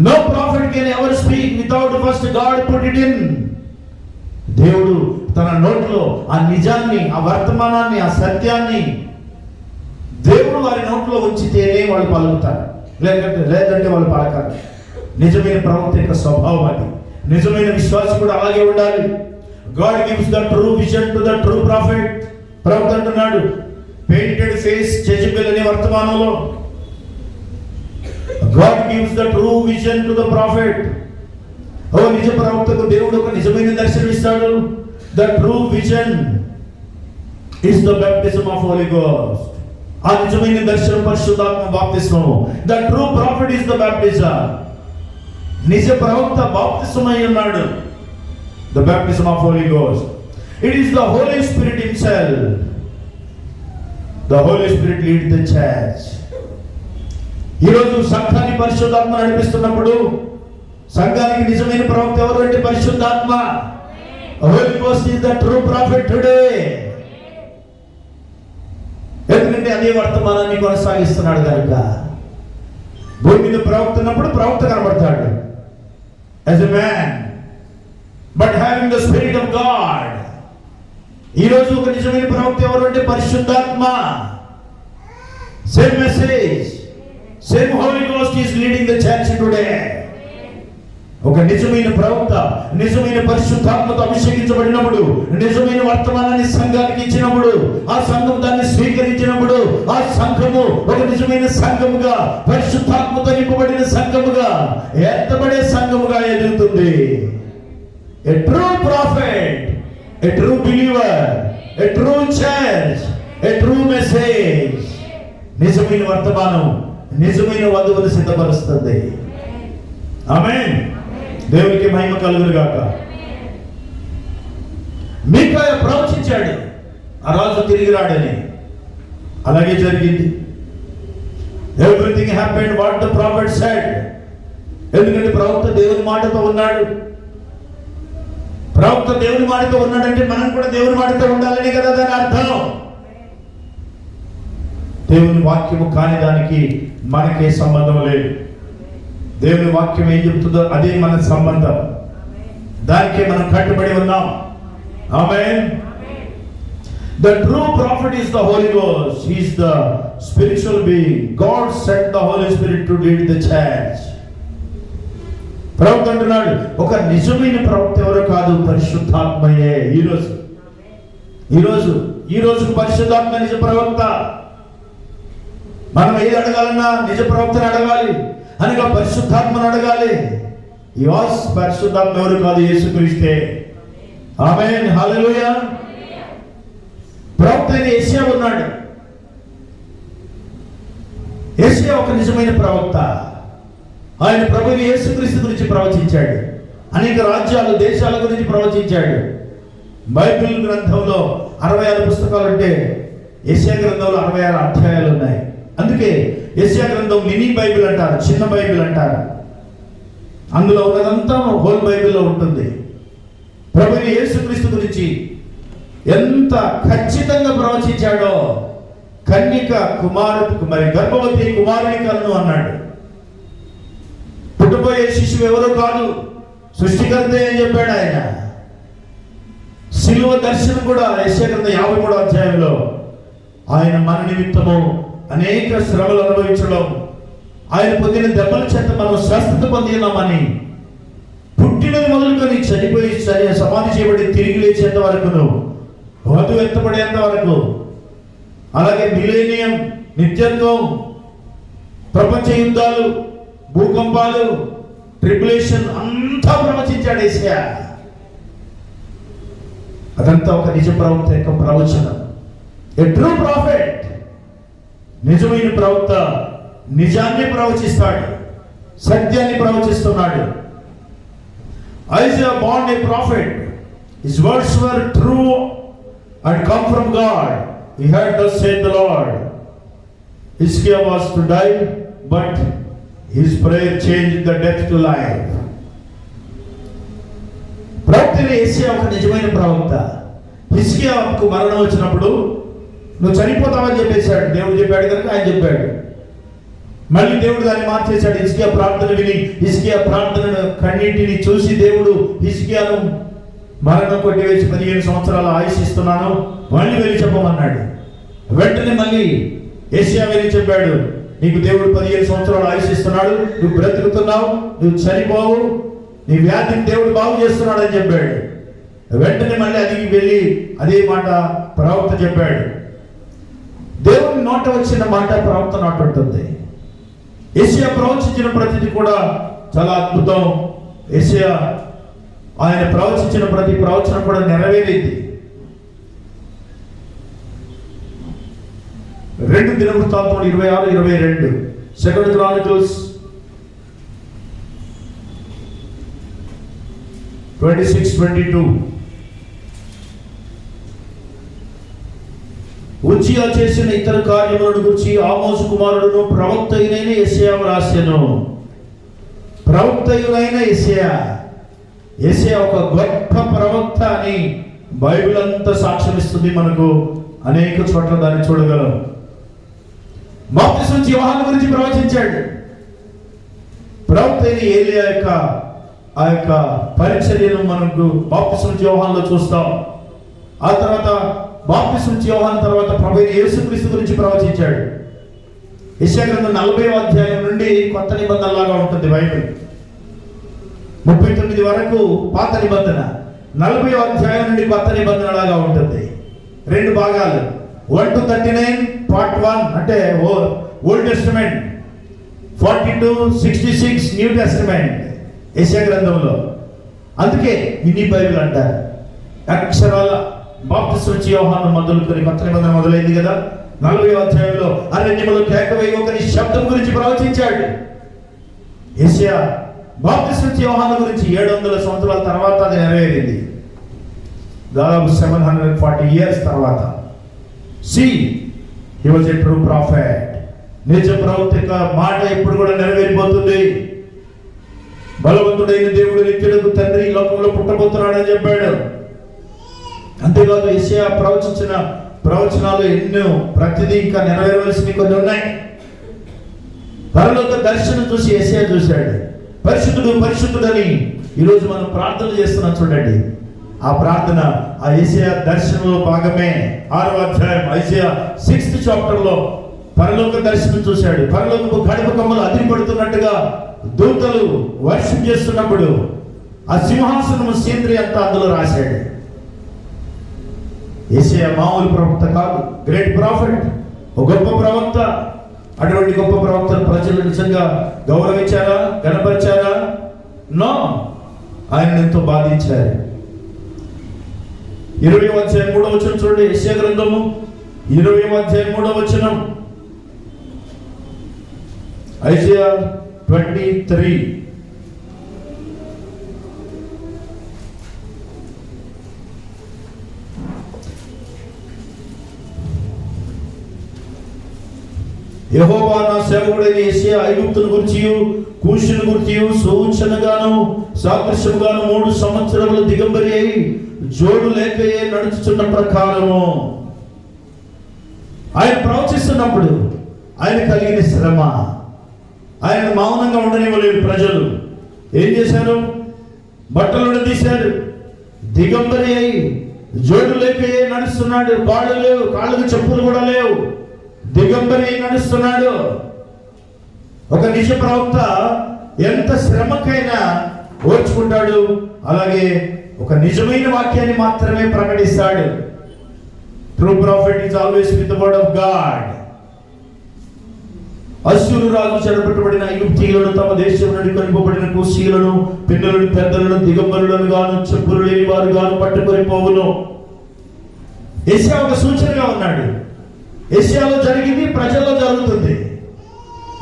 No prophet can ever speak without first God put it in. దేవుడు తన నోట్లో ఆ నిజాన్ని, ఆ వర్తమానాన్ని, ఆ సత్యాన్ని దేవుడు వారి నోట్లో ఉంచితేనే వాళ్ళు పలుకుతారు, లేదంటే వాళ్ళు పలకరు. నిజమైన ప్రవక్త యొక్క స్వభావం అది. నిజమైన విశ్వాసం కూడా అలాగే ఉండాలి. God gives the true vision to the true prophet. ప్రవక్త అంటున్నాడు, పెయింటెడ్ ఫేస్ జెజబెల్ అనే వర్తమానంలో God gives the true vision to the prophet. ఓ నిజ ప్రవక్తకు దేవుడు ఒక నిజమైన దర్శనం ఇస్తాడు. The true vision is the baptism of Holy Ghost. ఆ నిజమైన దర్శనం పరిశుద్ధాత్మ బాప్తిస్మము. The true prophet is the baptism. నిజ ప్రవక్త బాప్తిస్మై ఉన్నాడు. The baptism of Holy Ghost. It is the Holy Spirit himself. The Holy Spirit leads the church. ఈరోజు సంఘాన్ని పరిశుద్ధాత్మ నడిపిస్తున్నప్పుడు సంఘానికి నిజమైన ప్రవక్త ఎవరు అంటే పరిశుద్ధాత్మ. Holy Ghost is the true prophet today. ఎందుకంటే అదే వర్తమానాన్ని కొనసాగిస్తున్నాడు కనుక. భూమి మీద ప్రవక్త ఉన్నప్పుడు ప్రవక్త కనబడతాడు as a man, but having the spirit of God. ఈరోజు ఒక నిజమైన ప్రవక్త ఎవరు అంటే పరిశుద్ధాత్మ. Same message, same Holy Ghost is leading the church today. ఒక నిజమైన ప్రవక్త నిజమైన పరిశుద్ధాత్మతో అభిషేకించబడినప్పుడు, నిజమైన వర్తమానాన్ని సంఘానికి ఇచ్చినప్పుడు, ఆ సంఘం దాన్ని స్వీకరించినప్పుడు, ఆ సంఘము ఒక నిజమైన సంఘముగా, పరిశుద్ధాత్మతో నింపబడిన సంఘముగా, ఎత్తబడే సంఘముగా ఎదుగుతుంది. A true prophet, a true believer, a true church, a true message. నిజమైన వర్తమానం నిజమైన వధువును సిద్ధపరుస్తుంది. ఆమేన్. దేవునికి మహిమ కలుగును గాక. మీకాయ ప్రవచించాడు ఆ రాజు తిరిగి రాడని. అలాగే జరిగింది. Everything happened what the prophet said. ఎందుకంటే ప్రవక్త దేవుని మాటతో ఉన్నాడు. ప్రవక్త దేవుని మాటతో ఉన్నాడంటే మనం కూడా దేవుని మాటతో ఉండాలని కదా దాని అర్థం. దేవుని వాక్యము కాని దానికి మనకే సంబంధం లేదు. దేవుని వాక్యం ఏం చెప్తుందో అదే మన సంబంధం. దానికే మనం కట్టుబడి ఉన్నాం. ఆమేన్. The true prophet is the Holy Ghost. He is the spiritual being. God sent the Holy Spirit to lead the church. ప్రవక్త అంటున్నాడు, ఒక నిజమైన ప్రవక్త ఎవరో కాదు, పరిశుద్ధాత్మయే. ఈరోజు పరిశుద్ధాత్మ నిజ ప్రవక్త. మనం ఏది అడగాలన్నా నిజ ప్రవక్తను అడగాలి, అనగా పరిశుద్ధాత్మను అడగాలి. పరిశుద్ధాత్మ ఎవరు కాదు, యేసుక్రీస్తే. ఆమేన్, హల్లెలూయా. ప్రవక్త అయిన యేషయా ఉన్నాడు. యేషయా ఒక నిజమైన ప్రవక్త. ఆయన ప్రభువు యేసుక్రీస్తు గురించి ప్రవచించాడు. అనేక రాజ్యాలు, దేశాల గురించి ప్రవచించాడు. బైబిల్ గ్రంథంలో 66 పుస్తకాలు ఉంటే యేషయా గ్రంథంలో 66 అధ్యాయాలు ఉన్నాయి. అందుకే యేషయా గ్రంథం మినీ బైబిల్ అంటారు, చిన్న బైబిల్ అంటారు. అందులో ఉన్నదంతా హోల్ బైబిల్లో ఉంటుంది. ప్రభువు యేసుక్రీస్తు గురించి ఎంత ఖచ్చితంగా ప్రవచించాడో. కన్యక కుమారుడికి, మరి గర్భవతి కుమారుని కలను అన్నాడు. పుట్టబోయే శిశువు ఎవరో కాదు, సృష్టికర్త అని చెప్పాడు ఆయన. శిలువ దర్శనం కూడా యెషయా గ్రంథం 53వ అధ్యాయంలో ఆయన మన నిమిత్తము అనేక శ్రమలు అనుభవించడం, ఆయన పొందిన దెబ్బల చేత మనం స్వస్థత పొంది ఉన్నామని, పుట్టినది మొదలుకొని చనిపోయి సమాధి చేయబడి తిరిగి లేచేంత వరకును, వధు ఎత్తబడేంత వరకు, అలాగే మిలేనియం, నిత్యత్వం, ప్రపంచ యుద్ధాలు, భూకంపాలు, ట్రిబులేషన్ అంతా ప్రవచించాడు యేషయా. అదంతా ఒక నిజ ప్రవక్త యొక్క ప్రవచనం. ఏ ట్రూ ప్రాఫెట్, నిజమైన ప్రవక్త నిజాన్ని ప్రవచిస్తాడు, సత్యాన్ని ప్రవచిస్తున్నాడు. Isaiah born a prophet. His words were true and come from God. He heard thus said the Lord. Hizkiah was to die, but his prayer changed the death to life. ప్రవక్త యేషయా ఒక నిజమైన ప్రవక్త. హిజ్కియాకు మరణం వచ్చినప్పుడు నువ్వు చనిపోతావని చెప్పేశాడు. దేవుడు చెప్పాడు కనుక ఆయన చెప్పాడు. మళ్ళీ దేవుడు దాన్ని మార్చేశాడు. హిజ్కియా ప్రార్థన విని, హిజ్కియా ప్రార్థనను కన్నీటిని చూసి దేవుడు హిజ్కియాను మరణం కొట్టివేసి 15 సంవత్సరాలు ఆయుషిస్తున్నాను, మళ్ళీ వెళ్ళి చెప్పమన్నాడు. వెంటనే మళ్ళీ యేషయా వెళ్ళి చెప్పాడు, నీకు దేవుడు 15 సంవత్సరాలు ఆయుషిస్తున్నాడు, నువ్వు బ్రతుకుతున్నావు, నువ్వు చనిపోవు, నీ వ్యాధిని దేవుడు బాగు చేస్తున్నాడు అని చెప్పాడు. వెంటనే మళ్ళీ అది వెళ్ళి అదే మాట ప్రవక్త చెప్పాడు. దేవుని నోట వచ్చిన మాట ప్రవక్త నోట ఉంటుంది. యేషయా ప్రవచించిన ప్రతిది కూడా చాలా అద్భుతం. యేషయా ఆయన ప్రవచించిన ప్రతి ప్రవచనం కూడా నెరవేరింది. 2 దినవృత్తాంతములు 26-22, 2 Chronicles 26-22. ఉజ్జియా చేసిన ఇతర కార్యములను గురించి ఆమోసు కుమారుడును ప్రవక్త అయిన యేషయా వ్రాసెను. ప్రవక్త అయిన యేషయా ఒక గొప్ప ప్రవక్త అని బైబిల్ అంతా సాక్ష్యం ఇస్తుంది. మనకు అనేక చోట్ల దాన్ని చూడగలం. బాప్తిసం యోహాను గురించి ప్రవచించాడు. ప్రవక్త అయిన ఏలియా ఆ యొక్క పరిచర్యను మనకు బాప్తిసం యోహానులో చూస్తాం. ఆ తర్వాత బాప్తిసం యోహాను తర్వాత ప్రభువైన యేసుక్రీస్తు గురించి ప్రవచించాడు. యెషయా గ్రంథం 40వ అధ్యాయం నుండి కొత్త నిబంధన లాగా ఉంటుంది బైబిల్. 39 వరకు పాత నిబంధన, 40వ అధ్యాయం నుండి కొత్త నిబంధన లాగా ఉంటుంది. 2 భాగాలు, 1-39 పార్ట్ 1 అంటే ఓల్డ్ టెస్టమెంట్, 42-66 న్యూ టెస్టమెంట్ యెషయా గ్రంథంలో. అందుకే మినీ బైబిల్ అంటారు. అక్షరాల బాప్తిసం యోహాను మొదలుకొని కొత్త నిబంధన మొదలైంది కదా. 40వ అధ్యాయంలో అరణ్యములో కేకవేయి ఒకని శబ్దం గురించి ప్రవచించాడు. యెషయా బాప్తిసం యోహాను గురించి 700 సంవత్సరాల తర్వాత అది నెరవేరింది. దాదాపు 740 years తర్వాత. See, he was a true prophet. నిజ ప్రవక్త యొక్క మాట ఇప్పుడు కూడా నెరవేరిపోతుంది. బలవంతుడైన దేవుడు నిత్యుడకు తండ్రి ఈ లోకంలో పుట్టబోతున్నాడని చెప్పాడు. అంతేకాదు యెషయా ప్రవచించిన ప్రవచనాలు ఎన్నో, ప్రతిదీ ఇంకా నెరవేరవలసినవి కొన్ని ఉన్నాయి. పరలోక దర్శనం చూసి యెషయా చూశాడు. పరిశుద్ధుడు పరిశుద్ధుడని ఈరోజు మనం ప్రార్థన చేస్తున్నాం చూడండి. ఆ ప్రార్థన ఆ యెషయా దర్శనంలో భాగమే. 6వ అధ్యాయం యెషయా 6th చాప్టర్లో పరలోక దర్శనం చూశాడు. పరలోకపు గడప కమ్మలు అదిరిపడుతున్నట్టుగా దూతలు వర్షం చేస్తున్నప్పుడు ఆ సింహాసనము సీనరీ అంతా అందులో రాశాడు. యెషయా మామూలు ప్రవక్త కాదు, గ్రేట్ ప్రాఫిట్, ఒక గొప్ప ప్రవక్త. అటువంటి గొప్ప ప్రవక్తను ప్రజలు నిజంగా గౌరవించారా, గణపరిచారా? నో, ఆయన ఎంతో బాధించారు. 20వ అధ్యాయం 3వ వచనం చూడండి. యెషయా గ్రంథము 20వ అధ్యాయం 3వ వచనం. ఐజియా 23. యెహోవా నా సేవకుడైన యెషయా ఐగుప్తును గురించియు కూషును గురించియు సూచనగాను సాదృశ్యముగాను 3 సంవత్సరములు దిగంబరి అయి జోడు లేకయే నడుచుచున్న ప్రకారము ఆయన ప్రవచిస్తున్నప్పుడు ఆయన కలిగిన శ్రమ, ఆయన మౌనంగా ఉండనివ్వలేదు. ప్రజలు ఏం చేశారు? బట్టలు తీశారు. దిగంబరి అయి జోడు లేకయే నడుస్తున్నాడు. కాళ్ళు లేవు, కాళ్ళకు చెప్పులు కూడా లేవు. దిగంబరి అయి నడుస్తున్నాడు. ఒక నిజ ప్రవక్త ఎంత శ్రమకైనా ఓర్చుకుంటాడు. అలాగే ఒక నిజమైన వాక్యాన్ని మాత్రమే ప్రకటిస్తాడు. True prophet is always with the word of God. అశ్షూరు రాజు చెరపట్టబడిన ఐగుప్తీయులను, తమ దేశం నుండి కొనిపోబడిన కూషీయులను, పిల్లలను, పెద్దలను, దిగంబరులను గాను, చెప్పులు లేని వారు గాను పట్టుకొని పోవును. యెషయా ఒక సూచనగా ఉన్నాడు. యెషయాలో జరిగింది, ప్రజల్లో జరుగుతుంది.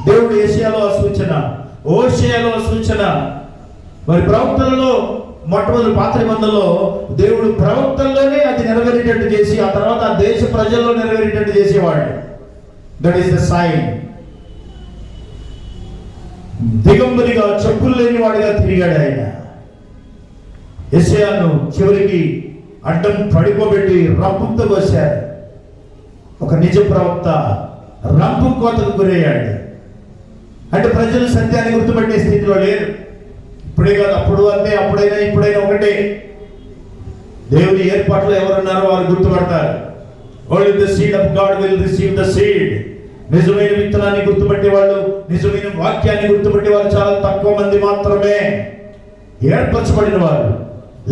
దేవుడు యెషయాలో ఆ సూచన, హోషేయలో ఆ సూచన. మరి ప్రవక్తలలో మొట్టమొదటి పాత నిబంధనలో దేవుడు ప్రవక్తల్లోనే అది నెరవేరేటట్టు చేసి ఆ తర్వాత ఆ దేశ ప్రజల్లో నెరవేరేటట్టు చేసేవాడు. That is the sign. దిగంబరిగా చెప్పులు లేని వాడిగా తిరిగాడు ఆయన. యెషయాను చివరికి అడ్డం పడిపోబెట్టి రంపుతో కోశారు. ఒక నిజ ప్రవక్త రంపు కోతకు గురయ్యాడు. అంటే ప్రజలు సత్యాన్ని గుర్తుపట్టే స్థితిలో లేరు. ఇప్పుడే కాదు, అప్పుడు అంతే, అప్పుడైనా ఇప్పుడైనా ఒకటే. దేవుని ఏర్పాట్లో ఎవరున్నారో వారు గుర్తుపడతారు. Only the seed of God will receive the seed. నిజమైన విత్తనాన్ని గుర్తుపట్టే వాళ్ళు, నిజమైన వాక్యాన్ని గుర్తుపట్టే వారు చాలా తక్కువ మంది మాత్రమే. ఏర్పరచబడిన వారు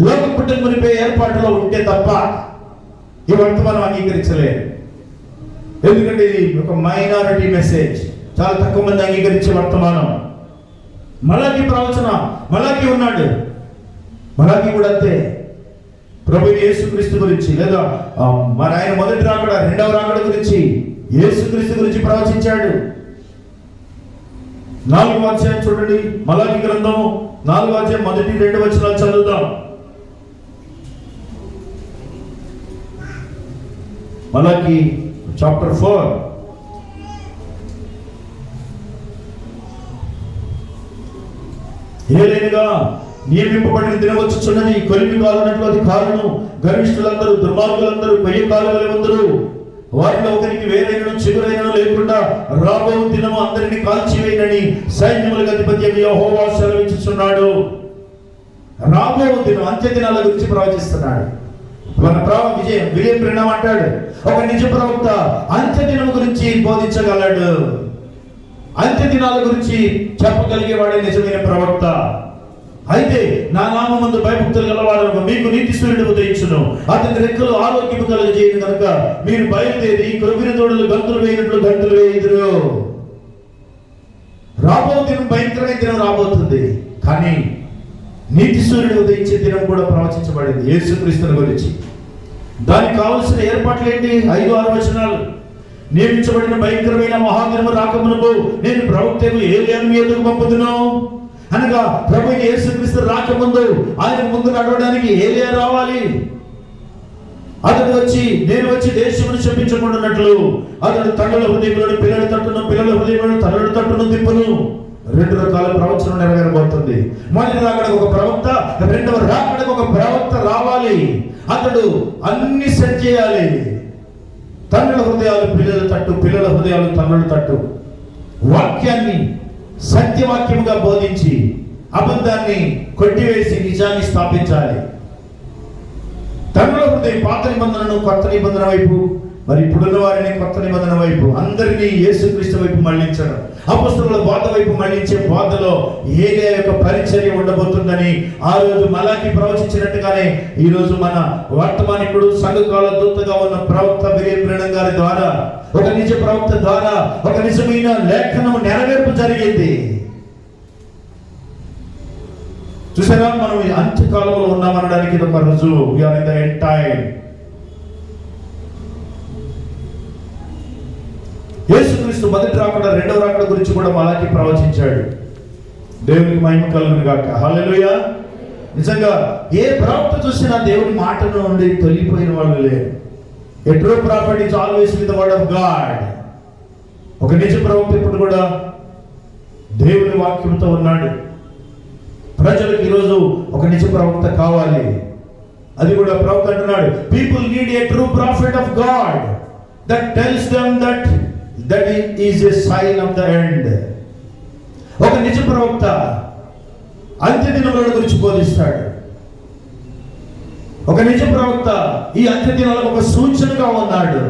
లోక పుట్టక మునిపే ఏర్పాటులో ఉంటే తప్ప ఈ వర్తమానం అంగీకరించలేరు. ఎందుకంటే ఇది ఒక మైనారిటీ మెసేజ్. చాలా తక్కువ మంది అంగీకరించే వర్తమానం. మలాకి ప్రవచన, మలాకి ఉన్నాడు. మలాకి కూడా అంతే. ప్రభు యేసుక్రీస్తు గురించి, లేదా మరి ఆయన మొదటి రాకడ, రెండవ రాకడ గురించి, యేసుక్రీస్తు గురించి ప్రవచించాడు. 4వ అధ్యాయం చూడండి. మలాకి గ్రంథం 4వ అధ్యాయం 1-2 వచనాలు చదువుదాం. మలాకి చాప్టర్ 4. ఏలైనగా నియమింపబడిన దినం వచ్చుచున్నది. కొలిమి కాలునట్లు అది కాలును. గర్విష్ఠులందరూ, దుర్మార్గులందరూ, కొయ్య కాలువలందరూ, వారిలో ఒకరికి వేరైన చిగురైన లేకుండా రాబో దినము అందరినీ కాల్చివేయనని సైన్యములకు అధిపతి యెహోవా సెలవిచ్చుచున్నాడు. రాబో దినం, అంత్య దినాల గురించి ప్రవచిస్తున్నాడు. మన విలియం బ్రెన్హామ్ అంటాడు, ఒక నిజ ప్రవక్త అంత్య దినం గురించి బోధించగలడు. అంత్య దినాల గురించి చెప్పగలిగేవాడే నిజమైన ప్రవక్త. అయితే నా నామమందు భయభక్తులు గలవారు మీకు నీతి సూర్యుడు ఉదయించును, అతని రెక్కలు ఆరోగ్యము కలుగజేయను కనుక మీరు బయలుదేరి క్రొవ్విన తోడలు గంతులు వేయినట్లు గంతులు వేయుదురు. రాబో దినం భయంకరమైన దినం రాబోతుంది. కానీ నీతి సూర్యుడు ఉదయించే దినం కూడా ప్రవచించబడింది యేసుక్రీస్తుని గురించి. దానికి కావలసిన ఏర్పాట్లు ఏంటి? 5-6 వచనాలు. నియమించబడిన భయంకరమైన మహాదినము రాకమునకు నేను ప్రవక్తను ఏలియాను మీ ఎదుగు పంపుదును. అనగా ప్రభు యేసుక్రీస్తు రాకముందు ఆయన ముందు నడవడానికి ఏలియా రావాలి. నేను వచ్చి దేశమును శపించకుండానట్లు అతడు తండ్రుల హృదయములను పిల్లల తట్టును, పిల్లల హృదయములను తండ్రుల తట్టును తిప్పును. 2 రకాల ప్రవచనం నెరవేరబోతుంది. మొదటి రాకడకు ఒక ప్రవక్త, రెండవ రాకడకు ఒక ప్రవక్త రావాలి. అతడు అన్ని సెట్ చేయాలి. తండ్రుల హృదయాలు పిల్లల తట్టు, పిల్లల హృదయాలు తండ్రుల తట్టు. వాక్యాన్ని సత్యవాక్యముగా బోధించి అబద్ధాన్ని కొట్టివేసి నిజాన్ని స్థాపించాలి. తండ్రుల హృదయం పాత నిబంధనను కొత్త నిబంధన వైపు, మరి ఇప్పుడున్న వారిని కొత్త నిబంధన వైపు, అందరినీ యేసుక్రీస్తు వైపు మళ్లించడం, అపొస్తలుల బోధ వైపు మళ్లించే బోధలో ఏలియా యొక్క పరిచర్య ఉండబోతుందని ఆ రోజు మలాకి ప్రవచించినట్టుగానే ఈ రోజు మన వర్తమానికుడు సంఘకాల దూతగా ఉన్న ప్రవక్త విలియం బ్రెనన్ గారి ద్వారా, ఒక నిజ ప్రవక్త ద్వారా ఒక నిజమైన లేఖనం నెరవేర్పు జరిగింది. చూసారా, మనం అంత్యకాలంలో ఉన్నామనడానికి ఇది ఒక రుజువు. We are in the end time. యేసుక్రీస్తు మొదటి రాకడ, రెండవ రాకడ గురించి కూడా మలాకి ప్రవచించాడు. దేవునికి మహిమ కలుగును గాక. హల్లెలూయా. నిజంగా ఏ ప్రవక్త చూసినా దేవుని మాట నుండి తొలిపోయిన వాళ్ళు లేరు. A true prophet is always with the word of God. ఒక నిజ ప్రవక్త ఇప్పుడు కూడా దేవుని వాక్యంతో ఉన్నాడు. ప్రజలకు ఈరోజు ఒక నిజ ప్రవక్త కావాలి. అది కూడా ప్రవక్త అంటున్నాడు, people need a true prophet of God that tells them that is a sign of the end. ఒక నిజ ప్రవక్త అంత్య దినముల గురించి బోధిస్తాడు. ఒక నిజ ప్రవక్త ఈ అంత్య దినాలకు ఒక సూచనగా ఉన్నాడు.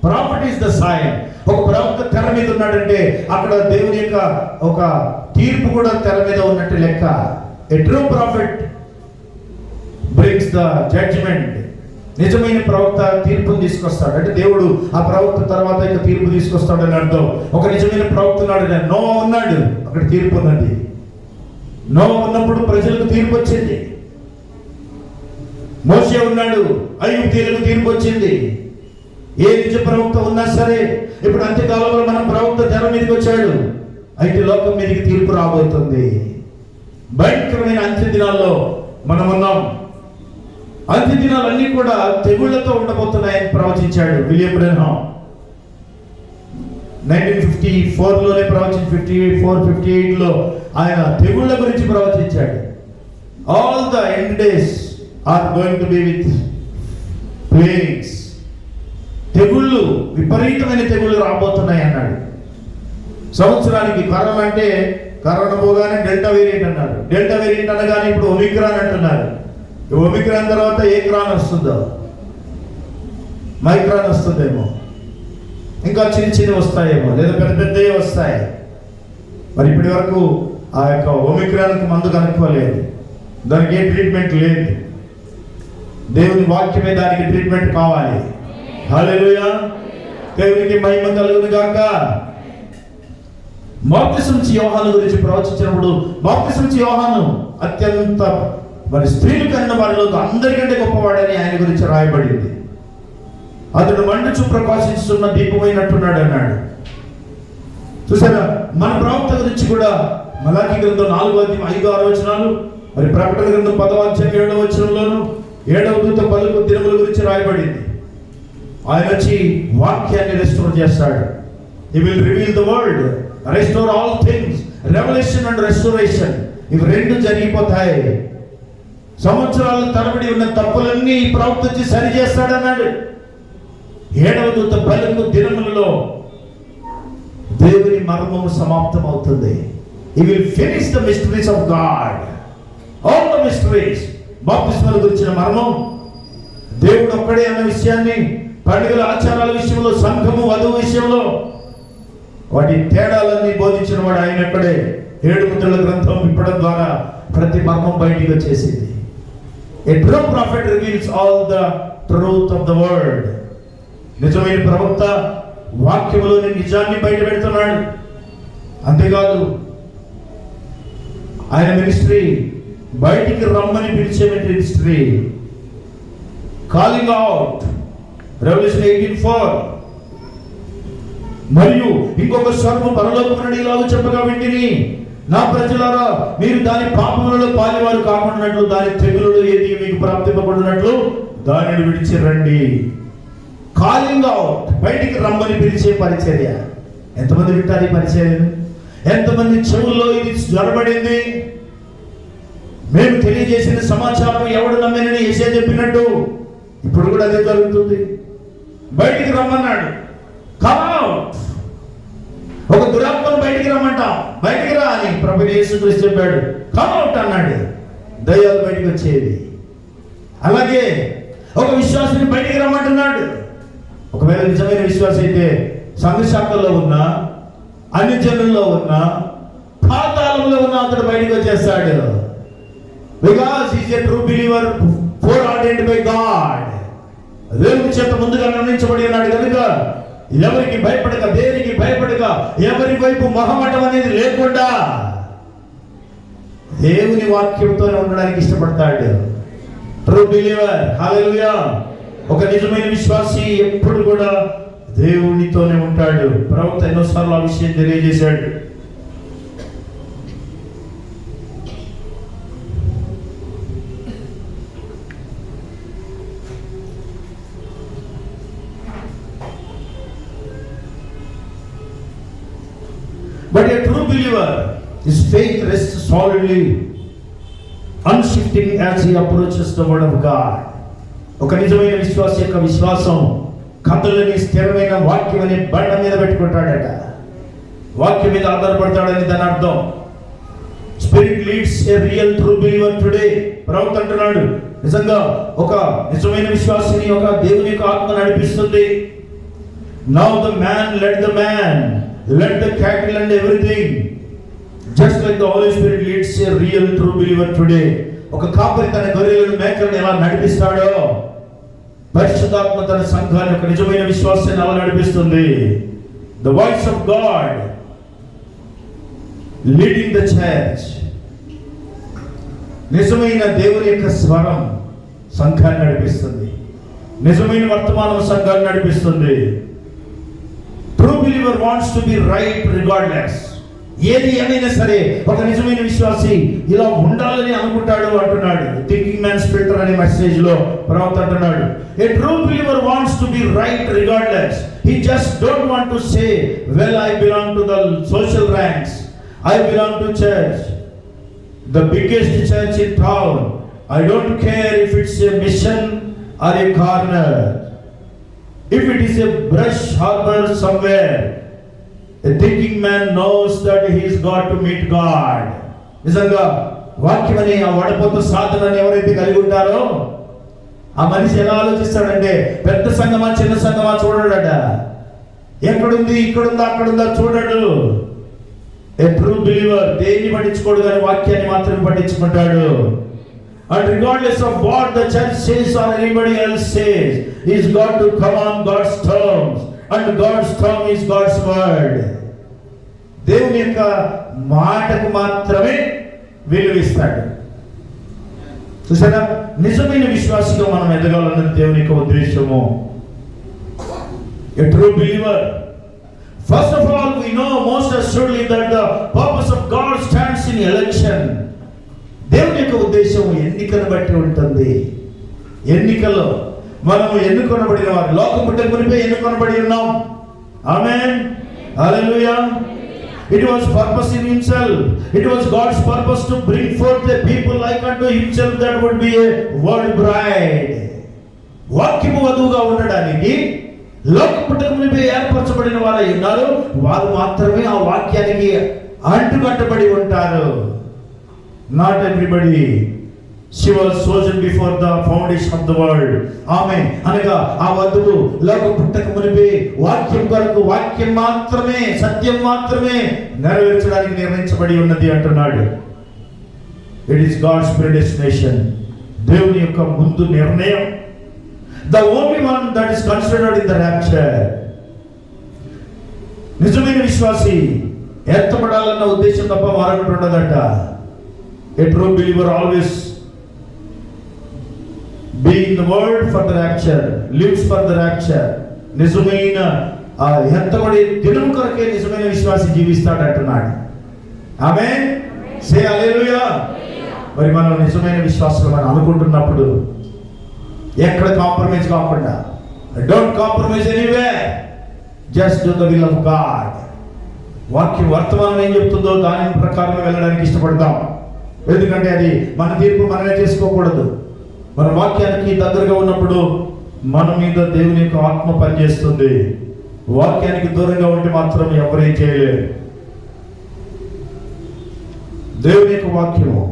Prophet is the sign. ఒక ప్రవక్త తెర మీద ఉన్నాడంటే అక్కడ దేవుని యొక్క ఒక తీర్పు కూడా తెర మీద ఉన్నట్టు లెక్క. A true prophet brings the judgment. నిజమైన ప్రవక్త తీర్పును తీసుకొస్తాడు. అంటే దేవుడు ఆ ప్రవక్త తర్వాత ఇక తీర్పు తీసుకొస్తాడని అర్థం. ఒక నిజమైన ప్రవక్త ఉన్నాడు, నోవా ఉన్నాడు, అక్కడ తీర్పు ఉన్నది. నోవా ఉన్నప్పుడు ప్రజలకు తీర్పు వచ్చింది. మోషే ఉన్నాడు, ఐగుప్తీయులకు తీర్పు వచ్చింది. ఏ నిజ ప్రవక్త ఉన్నా సరే ఇప్పుడు అంత్యకాలంలో మన ప్రవక్త తెర మీదకి వచ్చాడు. అయితే లోకం మీదకి తీర్పు రాబోతుంది. భయంకరమైన అంత్య దినాల్లో మనం ఉన్నాం. అంత్య దినాలన్నీ కూడా తెగుళ్లతో ఉండబోతున్నాయని ప్రవచించాడు విలియం బ్రెన్హాం. 1954లోనే ప్రవచించి 54-58లో ఆయన తెగుళ్ల గురించి ప్రవచించాడు. All the end days are going to be with plagues. తెగుళ్ళు, విపరీతమైన తెగుళ్ళు రాబోతున్నాయి అన్నాడు. సంవత్సరానికి కరోనా అంటే కరోనా పోగానే డెల్టా వేరియంట్ అన్నాడు. డెల్టా వేరియంట్ అనగానే ఇప్పుడు ఒమిక్రాన్ అంటున్నారు. ఒమిక్రాన్ తర్వాత ఏ క్రాన్ వస్తుందో, మైక్రాన్ వస్తుందేమో, ఇంకా చిన్న వస్తాయేమో, లేదా పెద్ద పెద్దవి వస్తాయి. మరి ఇప్పటి వరకు ఆ యొక్క ఒమిక్రాన్కి మందు కనుక్కోలేదు, దానికి ఏ ట్రీట్మెంట్ లేదు. దేవుని వాక్యమే దానికి ట్రీట్మెంట్ కావాలి. హల్లెలూయా. దేవునికి మహిమ కలుగును గాక. బాప్తిసమిచ్చి యోహాను గురించి ప్రవచించినప్పుడు, బాప్తిసమిచ్చి యోహాను అత్యంత మరి స్త్రీలు కన్న వారిలో అందరికంటే గొప్పవాడని ఆయన గురించి రాయబడింది. అతడు మండుచు ప్రకాశిస్తున్న దీపమైనట్టున్నాడు అన్నాడు. చూసారా, మన ప్రవక్త గురించి కూడా మలాకి గ్రంథం 4-5-6 వచనాలు, మరి ప్రకటన గ్రంథం 10-7 వచనంలోను 7వ దూత పలుకు దినముల గురించి రాయబడింది. ఆయన వచ్చి వాక్యాన్ని రెస్టోర్ చేస్తాడు. He will reveal the word, restore all things. Revelation and restoration, ఇవి రెండు జరిగిపోతాయి. సంవత్సరాల తరబడి ఉన్న తప్పులన్నీ ప్రవక్త వచ్చి సరి చేస్తాడన్నాడు. 7వ దూత పలుకు దినములలో దేవుని మర్మము సమాప్తం అవుతుంది. He will finish the mysteries of God. All the mysteries. బాప్తిస్మల గురించిన మర్మం, దేవుడు ఒక్కడే అన్న విషయాన్ని, పండుగల ఆచారాల విషయంలో, సంఘము వధువు విషయంలో వాటి తేడాలన్నీ బోధించిన వాడు ఆయన ఒక్కడే. 7 ముద్రల గ్రంథం ఇప్పడం ద్వారా ప్రతి మర్మం బయటికి వచ్చేసింది. A true prophet reveals all the truth of the word. నిజమైన ప్రవక్త వాక్యములోని నిజాన్ని బయట పెడుతున్నాడు. అంతేకాదు ఆయన మినిస్ట్రీ బయటికి రమ్మని పిలిచే మినిస్ట్రీ. Calling out, revolution 18:4. మరియు ఇంకొక స్వరము పరలోకము నుండి ఇలాగ చెప్పగా వింటిని, నా ప్రజలారా, మీరు దాని పాపములలో పాలివారు కాకుండానట్లు దాని తెగులులో ఏది మీకు ప్రాప్తింపబడినట్లు దానిని విడిచి రండి. కాలింగ్ అవుట్, బయటికి రమ్మని పిలిచే పరిచర్య. ఎంతమంది వింటారు ఈ పరిచర్యను? ఎంతమంది చెవుల్లో ఇది జ్వరబడింది? మేము తెలియజేసిన సమాచారం ఎవడు నమ్మేనని యేసయ్య చెప్పినట్టు ఇప్పుడు కూడా అదే జరుగుతుంది. బయటికి రమ్మన్నాడు, కమ్ అవుట్. ఒక దురాత్మను బయటికి రమ్మంటాం, బయటికి రా అని ప్రభువు యేసుక్రీస్తు చెప్పాడు. కమ్ అవుట్ అన్నాడు, దయ్యాలు బయటికి వచ్చేది. అలాగే ఒక విశ్వాసిని బయటికి రమ్మంటున్నాడు. ఒకవేళ నిజమైన విశ్వాసం అయితే సంఘ శాఖల్లో ఉన్నా, అన్ని జనుల్లో ఉన్నా, పాతాళంలో ఉన్న అతడు బయటికి వచ్చేస్తాడు. Because he is a true believer, foreordained by God. దేవుని చేత ముందుగా నిర్ణయించబడి ఉన్నాడు కనుక ఎవరికి భయపడక, దేనికి భయపడక, ఎవరి వైపు మొహమటం అనేది లేకుండా దేవుని వాక్యంతోనే ఉండడానికి ఇష్టపడతాడు. True believer. హల్లెలూయా. ఒక నిజమైన విశ్వాసి ఎప్పుడు కూడా దేవునితోనే ఉంటాడు. ప్రవక్త ఎన్నోసార్లు ఆ విషయం తెలియజేశాడు. But a true believer, his faith rests solidly, unshifting as he approaches the word of God. ఒక నిజమైన విశ్వాసి యొక్క విశ్వాసం కదలని స్థిరమైన వాక్యం అనే బండ మీద పెట్టుకుంటాడట. వాక్యం మీద ఆధారపడతాడని దాని అర్థం. స్పిరిట్ లీడ్స్ ఏ రియల్ ట్రూ బిలీవర్ టుడే. ప్రవక్త అంటున్నాడు, నిజంగా ఒక నిజమైన విశ్వాసిని ఒక దేవుని యొక్క ఆత్మ నడిపిస్తుంది. Now the man led the man, led the cattle and everything, just like the Holy Spirit leads a real true believer today. ఒక కాపరి తన గొర్రెలను మేకలను ఎలా నడిపిస్తాడో పరిశుద్ధాత్మ తన సంఘాన్ని ఒక నిజమైన విశ్వాసాన్ని ఎలా నడిపిస్తుంది. The voice of God leading the church. నిజమైన దేవుని యొక్క స్వరం సంఘాన్ని నడిపిస్తుంది. నిజమైన వర్తమానం సంఘాన్ని నడిపిస్తుంది. True believer wants to be right regardless. ఏది ఏమైనా సరే ఒక నిజమైన విశ్వాసి ఇలా ఉండాలని అనుకుంటాడు అంటున్నాడు. థింకింగ్ మ్యాన్స్ ఫిల్టర్ అనే మెసేజ్ లో ప్రవక్త అంటున్నాడు, a true believer wants to be right regardless. He just don't want to say, well I belong to the social ranks, I belong to church, the biggest church in town. I don't care if it's a mission or a corner, if it is a brush harbor somewhere. A thinking man knows that he has got to meet God. నిజంగా వాక్యమని ఆ వడపోత సాధనని ఎవరైతే కలిగి ఉంటారో ఆ మనిషి ఎలా ఆలోచిస్తాడంటే, పెద్ద సంఘమా చిన్న సంఘమా చూడడట, ఎక్కడుంది ఇక్కడుందా అక్కడుందా చూడడు. ఏ ట్రూ బిలీవర్ దేన్ని పట్టించుకోడు కానీ వాక్యాన్ని మాత్రమే పట్టించుకుంటాడు. And regardless of what the church says or anybody else says, he's got to come on God's terms, and God's term is God's word. దేవుని యొక్క మాటకు మాత్రమే విలువిస్తాడు. చూసారా, నిజమైన విశ్వాసిగా మనం ఎదగాలన్నది దేవుని యొక్క ఉద్దేశము. A true believer, first of all, we know most assuredly that the purpose of God stands in election. దేవుని యొక్క ఉద్దేశం ఎన్నికను బట్టి ఉంటుంది. ఎన్నికలో మనము ఎన్నుకొనబడిన వారు, లోకం పుట్టక మునిపే ఎన్నుకొనబడి ఉన్నాం. ఆమేన్, హల్లెలూయా. It was purpose in himself. It was God's purpose to bring forth a people like unto himself that would be a world bride. వాక్యము వధువుగా ఉండడానికి లోకం పుట్టక మునిపే ఏర్పరచబడిన వారు ఉన్నారు. వారు మాత్రమే ఆ వాక్యానికి అంటుకట్టబడి ఉంటారు. Not everybody. She was chosen before the foundation of the world. Amen. అనగా ఆ వధువు లోకం పుట్టక మునిపే వాక్యం కొరకు వాక్యం మాత్రమే, సత్యం మాత్రమే నెరవేర్చడానికి నిర్ణయించబడి ఉన్నది అంటున్నాడు. It is God's predestination. దేవుని యొక్క ముందు నిర్ణయం. The only one that is considered in the rapture. నిజమైన విశ్వాసి ఎత్తబడాలన్న ఉద్దేశం తప్ప మరొకటి ఉండదట. A true believer always be in the word for the rapture, lives for the rapture. నిజమైన ఎత్తబడే దినం కొరకే నిజమైన విశ్వాసి జీవిస్తాడు అంటున్నాడు. ఆమేన్. సే హల్లెలూయా. మరి మనం నిజమైన విశ్వాసం అని అనుకుంటున్నప్పుడు ఎక్కడ కాంప్రమైజ్ కాకుండా, don't compromise anyway, just do the will of God. వాక్యం వర్తమానం ఏం చెప్తుందో దాని ప్రకారం వెళ్ళడానికి ఇష్టపడతాం. ఎందుకంటే అది మన తీర్పు మనమే చేసుకోకూడదు. మన వాక్యానికి దగ్గరగా ఉన్నప్పుడు మన మీద దేవుని యొక్క ఆత్మ పనిచేస్తుంది. వాక్యానికి దూరంగా ఉంటే మాత్రం ఎవరేం చేయలేరు. దేవుని యొక్క వాక్యము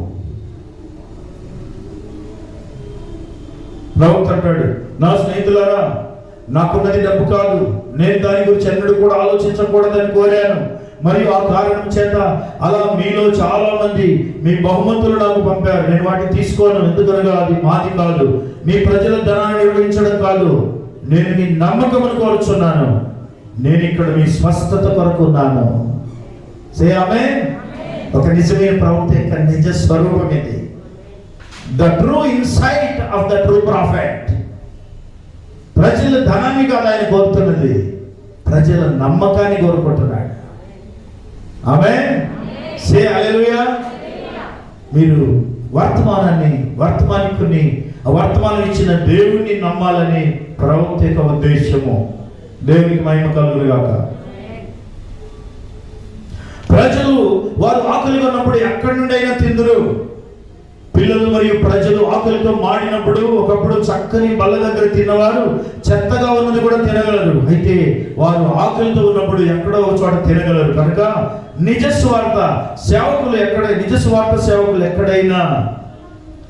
ప్రవక్త అంటాడు, నా స్నేహితులారా, నాకున్నది డబ్బు కాదు, నేను దాని గురించి ఎన్నడూ కూడా ఆలోచించకూడదని కోరాను. మరియు ఆ కారణం చేత అలా మీలో చాలా మంది మీ బహుమతులు నాకు పంపారు. నేను వాటిని తీసుకోను, ఎందుకనగా అది మాది కాదు, మీ ప్రజల ధనాన్ని నిర్వహించడం కాదు. నేను మీ నమ్మకమును కోరుచున్నాను. నేను ఇక్కడ మీ స్వస్థత కొరకు ఉన్నాను. సే ఆమేన్. ఒక నిజమైన ప్రవక్త యొక్క నిజ స్వరూపం ఇది. The true insight of the true prophet. ప్రజల ధనాన్ని కాదు ఆయన కోరుతున్నది, ప్రజల నమ్మకాన్ని కోరుకుంటున్నాడు. ఆమేన్. సే హల్లెలూయా. మీరు వర్తమానికుని వర్తమానం ఇచ్చిన దేవుని నమ్మాలని ప్రవక్త యొక్క ఉద్దేశము. దేవునికి మహిమ కలుగును గాక. ప్రజలు వారు ఆకలిగా ఉన్నప్పుడు ఎక్కడి నుండి అయినా తిందురు. పిల్లలు మరియు ప్రజలు ఆకలితో మాడినప్పుడు ఒకప్పుడు చక్కని బల్ల దగ్గర తిన్నవారు చెత్తగా ఉన్నది కూడా తినగలరు. అయితే వారు ఆకలితో ఉన్నప్పుడు ఎక్కడో ఒక చోట తినగలరు. కనుక నిజ స్వార్థ సేవకులు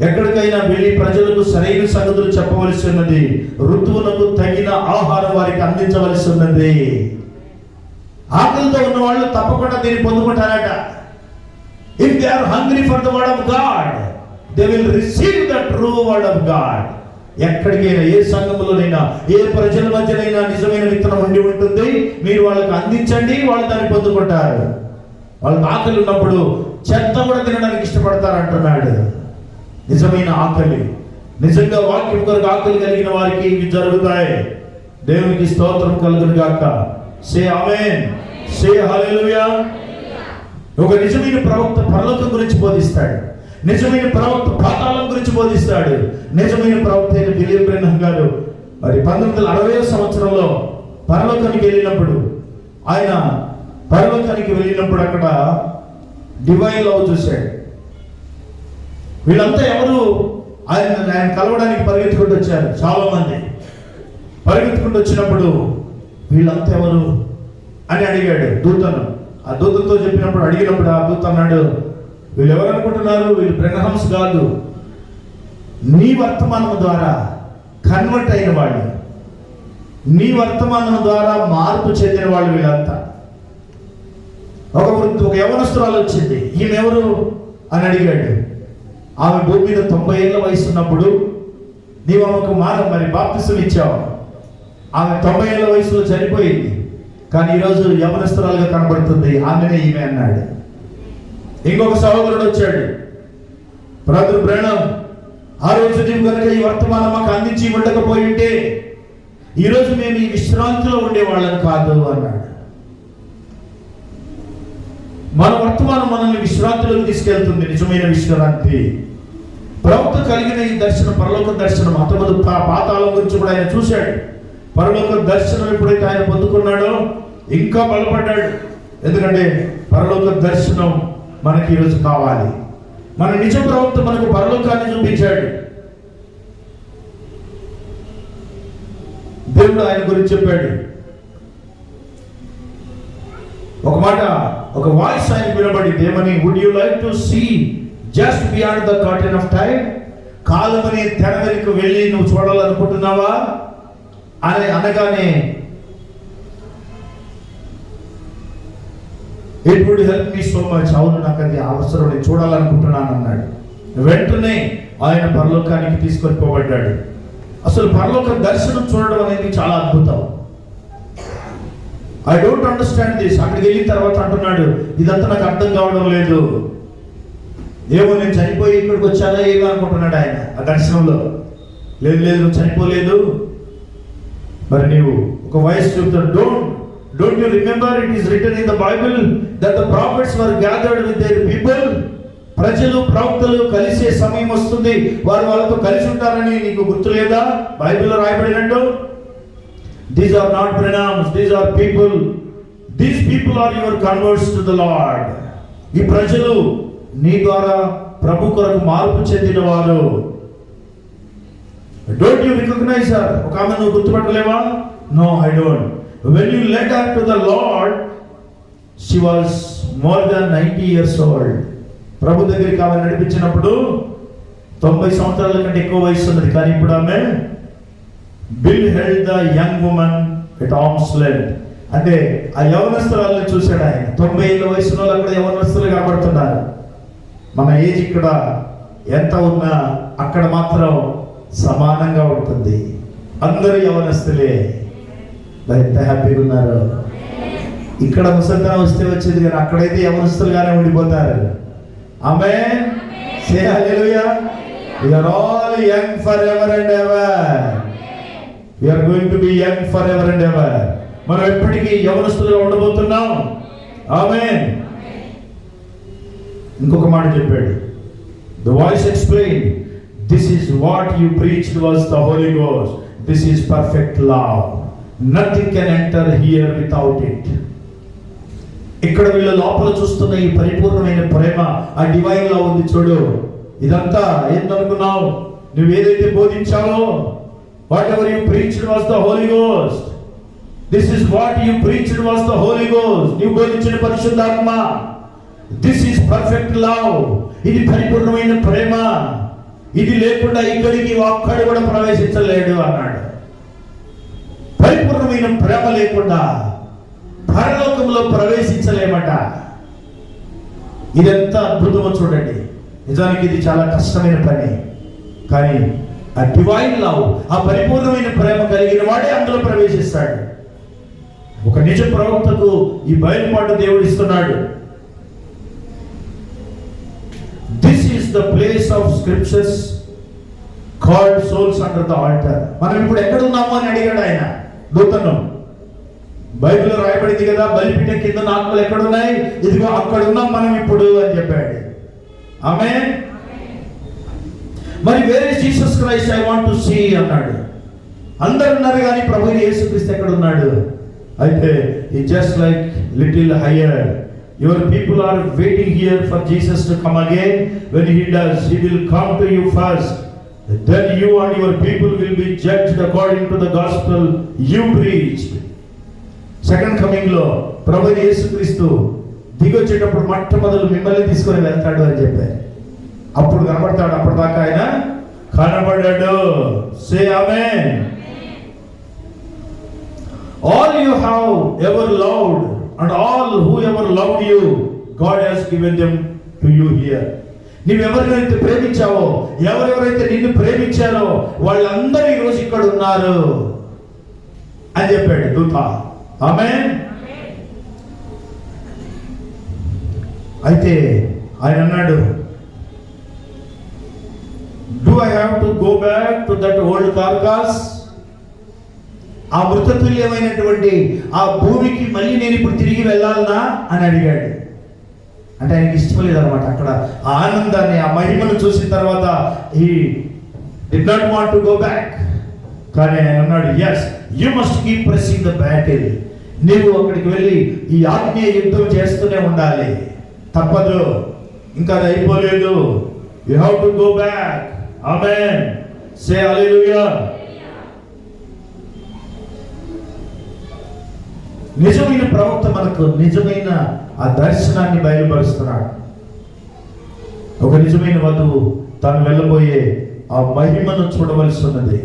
ఎక్కడికైనా వెళ్ళి ప్రజలకు సరైన సంగతులు చెప్పవలసి ఉన్నది. ఋతువులకు తగిన ఆహారం వారికి అందించవలసి ఉన్నది. ఆకలితో ఉన్న వాళ్ళు తప్పకుండా దీన్ని పొందుకుంటారట. If they are hungry for the word of God, they will receive the true word of God. ఎక్కడికైనా, ఏ సంఘములోనైనా, ఏ ప్రజల మధ్యనైనా నిజమైన విత్తనం ఉండి ఉంటుంది. మీరు వాళ్ళకి అందించండి, వాళ్ళు దాన్ని పొందుకుంటారు. వాళ్ళకి ఆకలి ఉన్నప్పుడు చెత్త కూడా తినడానికి ఇష్టపడతారు అంటున్నాడు. నిజమైన ఆకలి, నిజంగా వాక్యం కొరకు ఆకలి కలిగిన వారికి ఇవి జరుగుతాయి. దేవునికి స్తోత్రం కలుగును గాక. సే ఆమేన్. సే హల్లెలూయా. ఒక నిజమైన ప్రవక్త పరలోకం గురించి బోధిస్తాడు. నిజమైన ప్రవక్త పాతాళం గురించి బోధిస్తాడు. నిజమైన ప్రవక్త అయిన విలియం బ్రెన్హమ్ గారు మరి 1960వ సంవత్సరంలో పరలోకానికి వెళ్ళినప్పుడు అక్కడ డివైన్ లవ్ చూశాడు. వీళ్ళంతా ఎవరు? ఆయన కలవడానికి పరిగెత్తుకుంటూ వచ్చారు. చాలా మంది పరిగెత్తుకుంటూ వచ్చినప్పుడు వీళ్ళంతా ఎవరు అని అడిగాడు దూతను. ఆ దూతతో అడిగినప్పుడు ఆ దూత అన్నాడు, వీళ్ళు ఎవరు అనుకుంటున్నారు? వీళ్ళు బ్రెన్హమ్స్ కాదు, నీ వర్తమానం ద్వారా కన్వర్ట్ అయిన వాళ్ళు, నీ వర్తమానం ద్వారా మార్పు చెందిన వాళ్ళు వీళ్ళంతా. ఒక యవనస్తురాలు వచ్చింది. ఈమె ఎవరు అని అడిగాడు. ఆమె భూమి మీద 90 ఏళ్ల వయసు ఉన్నప్పుడు నీవు ఆమెకు మరి బాప్తిసం ఇచ్చావు. ఆమె 90 ఏళ్ల వయసులో చనిపోయింది, కానీ ఈరోజు యవనస్తురాలుగా కనబడుతుంది. ఆమెనే ఈమె అన్నాడు. ఇంకొక సహోదరుడు వచ్చాడు, బ్రదర్ బ్రెన్హమ్, ఆ రోజు నీవు కనుక ఈ వర్తమానం మాకు అందించి ఉండకపోయి ఉంటే ఈరోజు మేము ఈ విశ్రాంతిలో ఉండేవాళ్ళని కాదు అన్నాడు. మన వర్తమానం మనల్ని విశ్రాంతిలోకి తీసుకెళ్తుంది. నిజమైన విశ్రాంతి. ప్రవక్త కలిగిన ఈ దర్శనం, పరలోక దర్శనం, అంతమంది పాతాళం గురించి కూడా ఆయన చూశాడు. పరలోక దర్శనం ఎప్పుడైతే ఆయన పొందుకున్నాడో ఇంకా బలపడ్డాడు. ఎందుకంటే పరలోక దర్శనం మనకి ఈరోజు కావాలి. మన నిజ ప్రవక్త మనకు పరలోకాన్ని చూపించాడు. దేవుడు ఆయన గురించి చెప్పాడు. ఒక వాయిస్ ఆయన వినబడింది. ఏమని? Would you like to see just beyond the curtain of time? కాలమనే తెర వెనుక వెళ్ళి నువ్వు చూడాలనుకుంటున్నావా అని అనగానే, it would help me so much. అవును, నాకు అది అవసరం, నేను చూడాలనుకుంటున్నాను అన్నాడు. వెంటనే ఆయన పరలోకానికి తీసుకొని పోబడ్డాడు. అసలు పరలోక దర్శనం చూడడం అనేది చాలా అద్భుతం. I don't understand this. అక్కడికి వెళ్ళిన తర్వాత అంటున్నాడు, ఇదంతా నాకు అర్థం కావడం లేదు. ఏమో నేను చనిపోయి ఇక్కడికి వచ్చానా ఏమో అనుకుంటున్నాడు ఆయన ఆ దర్శనంలో. లేదు నువ్వు చనిపోలేదు. మరి నీవు ఒక వయసు చెప్తాడు. Don't you remember it is return in the Bible that the profits were gathered with their people. ప్రజలు ప్రవక్తలు కలిసే సమయం వస్తుంది, వారు వాళ్ళతో కలిసి ఉంటారని నీకు గుర్తు లేదా? బైబిల్లో రాయబడినట్టు these are not pronouns, these are people, these people are your converts to the Lord. ఈ ప్రజలు నీ ద్వారా ప్రభు కొరకు మార్పు చెందిన వారు. Don't you recognise her? ఒక ఆమె నువ్వు గుర్తుపట్టలేవా? No, I don't. When you led her to the Lord, she was more than 90 years old. ప్రభు దగ్గరికి ఆమె నడిపించినప్పుడు 90 సంవత్సరాల కంటే ఎక్కువ వయసు ఉన్నది. కానీ ఇప్పుడు ఆమె bill held the young woman at arms length. అంటే ఆ యవనస్తురాలను చూశాడు ఆయన. 90 ఏళ్ళ వయసులో అక్కడ యవనస్తులు కనబడుతున్నారు. మన ఏజ్ ఇక్కడ ఎంత ఉన్నా అక్కడ మాత్రం సమానంగా ఉంటుంది. అందరూ యవనస్తులే. ఎంత హ్యాపీగా ఉన్నారు. ఇక్కడ ముసలితనం వస్తే వచ్చేది, కానీ అక్కడైతే యవనస్తులుగానే ఉండిపోతారు. ఆమేన్. Say hallelujah. We are all young forever and ever. We are going to be young forever and ever. మనం ఎప్పటికీ యవనస్తులుగా ఉండబోతున్నాం. ఆమేన్. ఇంకొక మాట చెప్పాడు. The voice explained, this is what you preached was the Holy Ghost. This is perfect love. Nothing can enter here without it. ఇక్కడ వీళ్ళ లోపల చూస్తున్న ఈ పరిపూర్ణమైన ప్రేమ, ఆ డివైన్ లవ్ ఉంది చూడు. ఇదంతా ఏందనుకున్నావు? నువ్వు ఏదైతే బోధించావో, whatever you preached was the Holy Ghost. This is what you preached was the Holy Ghost. నువ్వు బోధించిన పరిశుద్ధాత్మ. This is perfect love. ఇది పరిపూర్ణమైన ప్రేమ. ఇది లేకుండా ఇక్కడికి ఒక్కడు కూడా ప్రవేశించలేడు అన్నాడు. పరిపూర్ణమైన ప్రేమ లేకుండా పరలోకంలో ప్రవేశించలేమట. ఇదెంత అద్భుతమో చూడండి. నిజానికి ఇది చాలా కష్టమైన పని. కానీ ఆ డివైన్ లవ్, ఆ పరిపూర్ణమైన ప్రేమ కలిగిన వాడే అందులో ప్రవేశిస్తాడు. ఒక నిజ ప్రవక్తకు ఈ బయలుపాటు దేవుడు ఇస్తున్నాడు. This is the place of scriptures called souls under the altar. మనం ఇప్పుడు ఎక్కడ ఉన్నాము అని అడిగాడు ఆయన దూతను. బైబిల్లో రాయబడింది కదా, బలిపీఠం కింద ఆత్మలు ఎక్కడున్నాయి? ఇదిగో అక్కడ ఉన్నాం మనం ఇప్పుడు అని చెప్పాడు. ఆమేన్. మరి వేరే Jesus Christ I want to see అన్నాడు. అందరు ఉన్నారు కానీ ప్రభు యేసుక్రీస్తు ఎక్కడ ఉన్నాడు? అయితే ఈ just like little higher. Your people are waiting here for Jesus to come again. When he does, he will come to you first. Then you and your people will be judged according to the gospel you preached. Second coming లో ప్రభు యేసుక్రీస్తు దిగొచ్చేటప్పుడు మొట్టమొదలు మిమ్మల్ని తీసుకొని వెళ్తాడు అని చెప్పారు. అప్పుడు కనబడతాడు. అప్పటిదాకా ఆయన కనబడ్డాడు. సే ఆమేన్. All you have ever loved and all who ever loved you, God has given them to you here. నీవెవరినైతే ప్రేమించావో, ఎవరెవరైతే నిన్ను ప్రేమించారో వాళ్ళందరూ ఈరోజు ఇక్కడ ఉన్నారు అని చెప్పాడు దూత. ఆమేన్. అయితే ఆయన అన్నాడు, do I have to go back to that old carcass? ఆ మృతతుల్యమైనటువంటి ఆ భూమికి మళ్ళీ నేను ఇప్పుడు తిరిగి వెళ్ళాలనా అని అడిగాడు. అంటే ఆయనకి ఇష్టం లేదనమాట. అక్కడ ఆ ఆనందాన్ని, ఆ మహిమను చూసిన తర్వాత he did not want to go back. కానీ ఆయన అన్నాడు, yes, you must keep pressing the battle. నీవు అక్కడికి వెళ్ళి ఈ ఆత్మీయ యుద్ధం చేస్తూనే ఉండాలి, తప్పదు. ఇంకా అది అయిపోలేదు. You have to go back. ఆమేన్. Say hallelujah. నిజమైన ప్రవక్త మనకు నిజమైన ఆ దర్శనాన్ని బయలుపరుస్తున్నాడు. ఒక నిజమైన వధువు తాను వెళ్ళబోయే ఆ మహిమను చూడవలసి ఉన్నది.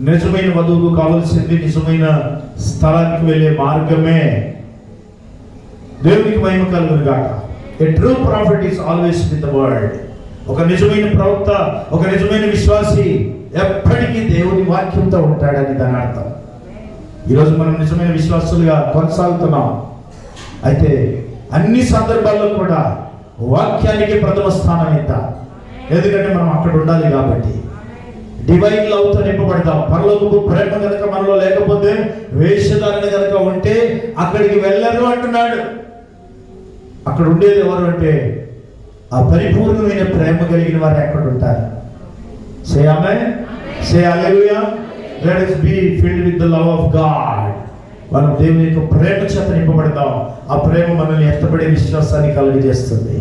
నిజమైన వధువుకు కావలసింది నిజమైన స్థలానికి వెళ్ళే మార్గమే. దేవునికి మహిమ కలుగును గాక. ఏ true prophet is always with the word. ఒక నిజమైన ప్రవక్త, ఒక నిజమైన విశ్వాసి ఎప్పటికీ దేవుని వాక్యంతో ఉంటాడని దాని అర్థం. ఈరోజు మనం నిజమైన విశ్వాసులుగా కొనసాగుతున్నాం. అయితే అన్ని సందర్భాల్లో కూడా వాక్యానికి ప్రథమ స్థానం ఇద్దాం. ఎందుకంటే మనం అక్కడ ఉండాలి కాబట్టి. డివైన్ లవ్తో నింపబడతాం. పరలోకపు ప్రేమ కనుక మనలో లేకపోతే, వేషధారణ కనుక ఉంటే అక్కడికి వెళ్ళరు అంటున్నాడు. అక్కడ ఉండేది ఎవరు అంటే ఆ పరిపూర్ణమైన ప్రేమ కలిగిన వారు ఎక్కడ ఉంటారు? Say amen, say hallelujah. Let us be filled with the love of God. మనం దేవుని యొక్క ప్రేమ చేత నింపబడతాం. ఆ ప్రేమ మనల్ని ఎత్తబడే విశ్వాసాన్ని కలుగజేస్తుంది.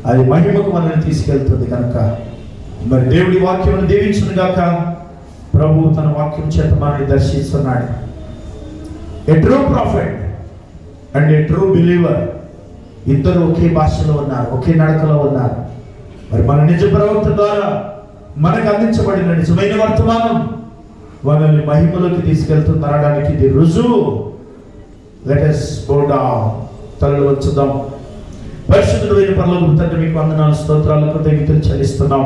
అది మహిమకు మనల్ని తీసుకెళ్తుంది. కనుక మరి దేవుడి వాక్యమును దీవించును గాక. ప్రభు తన వాక్యం చేత మనల్ని దర్శిస్తున్నాడు. A true prophet and a true believer ఇద్దరు ఒకే భాషలో ఉన్నారు, ఒకే నడకలో ఉన్నారు. మరి మన నిజ ప్రవక్త ద్వారా మనకు అందించబడిన నిజమైన వర్తమానం మనల్ని మహిమలోకి తీసుకెళ్తుందనడానికి ఇది రుజువు. Let us bow down. తలలు వంచుదాం. పరిశుద్ధుడైన పరలోకపు తండ్రి, మీకు వందనాలు, స్తోత్రాలు, కృతజ్ఞతలు చెల్లిస్తున్నాం.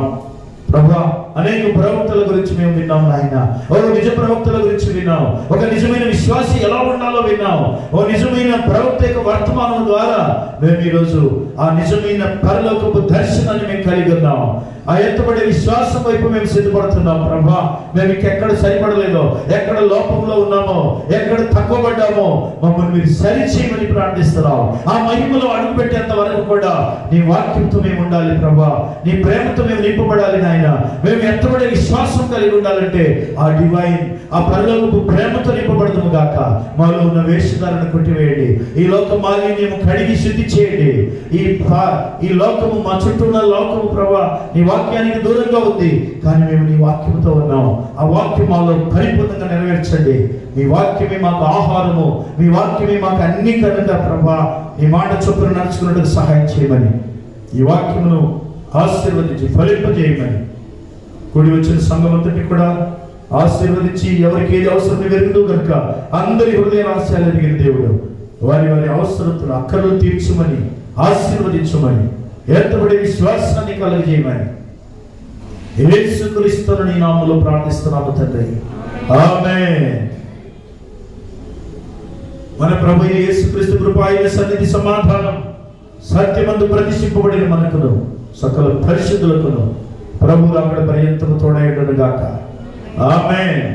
ప్రభువా, అనేక ప్రవక్తల గురించి మేము విన్నాం నాయన. ఓ నిజ ప్రవక్తల గురించి విన్నాం. ఒక నిజమైన విశ్వాసి ఎలా ఉండాలో విన్నాం. ఓ నిజమైన ప్రవక్త యొక్క వర్తమానం ద్వారా మేము ఈరోజు ఆ నిజమైన పరలోకపు దర్శనాన్ని మేము కలిగి ఉన్నాం. ఆ ఎత్తబడే విశ్వాసం వైపు మేము సిద్ధపడుతున్నాం. ప్రభా, మేము ఇంకెక్కడ సరిపడలేదో, ఎక్కడ లోపంలో ఉన్నామో, ఎక్కడ తక్కువ పడ్డామో మమ్మల్ని మీరు సరి చేయమని ప్రార్థిస్తున్నాం. ఆ మహిమలో అడుగు పెట్టేంత వరకు కూడా నీ వాక్యంతో మేము ఉండాలి ప్రభా. నీ ప్రేమతో మేము నింపబడాలి నాయన. మేము ఎత్తబడే విశ్వాసం కలిగి ఉండాలంటే ఆ డివైన్, ఆ పరలోకపు ప్రేమతో నింపబడదుము గాక. మాలో ఉన్న వేషధారను కొట్టివేయండి. ఈ లోక మాలిన్యము కడిగి శుద్ధి చేయండి. ఈ లోకము, మా చుట్టూ ఉన్న లోకము ప్రభా నీ వాక్యానికి దూరంగా ఉంది, కానీ మేము నీ వాక్యంతో ఉన్నాం. ఆ వాక్యం మాలో పరిపూర్ణంగా నెరవేర్చండి. మీ వాక్యమే మాకు ఆహారము, మీ వాక్యమే మాకు అన్ని కనుక ప్రభా నీ మాట చొప్పున నడుచుకున్నట్టుకు సహాయం చేయమని, ఈ వాక్యమును ఆశీర్వదించి ఫలింపజేయమని, కూడి వచ్చిన సంఘమంతటి కూడా ఆశీర్వదించి ఎవరికి ఏది అవసరం ఎరుగుదు కనుక అందరి హృదయ రహస్యాలు ఎరిగిన దేవుడు వారి వారి అవసరతలు అక్కర్లు తీర్చమని, ఆశీర్వదించమని, ఎత్తబడే విశ్వాసాన్ని కలుగజేయమని యేసుక్రీస్తు నీ నామములో ప్రార్థిస్తున్నాము తండ్రి. ఆమేన్. మన ప్రభు యేసుక్రీస్తు కృప, ఆయన సన్నిధి, సమాధానం, సత్యమందు ప్రతిష్ఠింపబడిన మనకును సకల పరిశుద్ధులకును ప్రభు అక్కడ పర్యంతము తోడైండును గాక. ఆమేన్.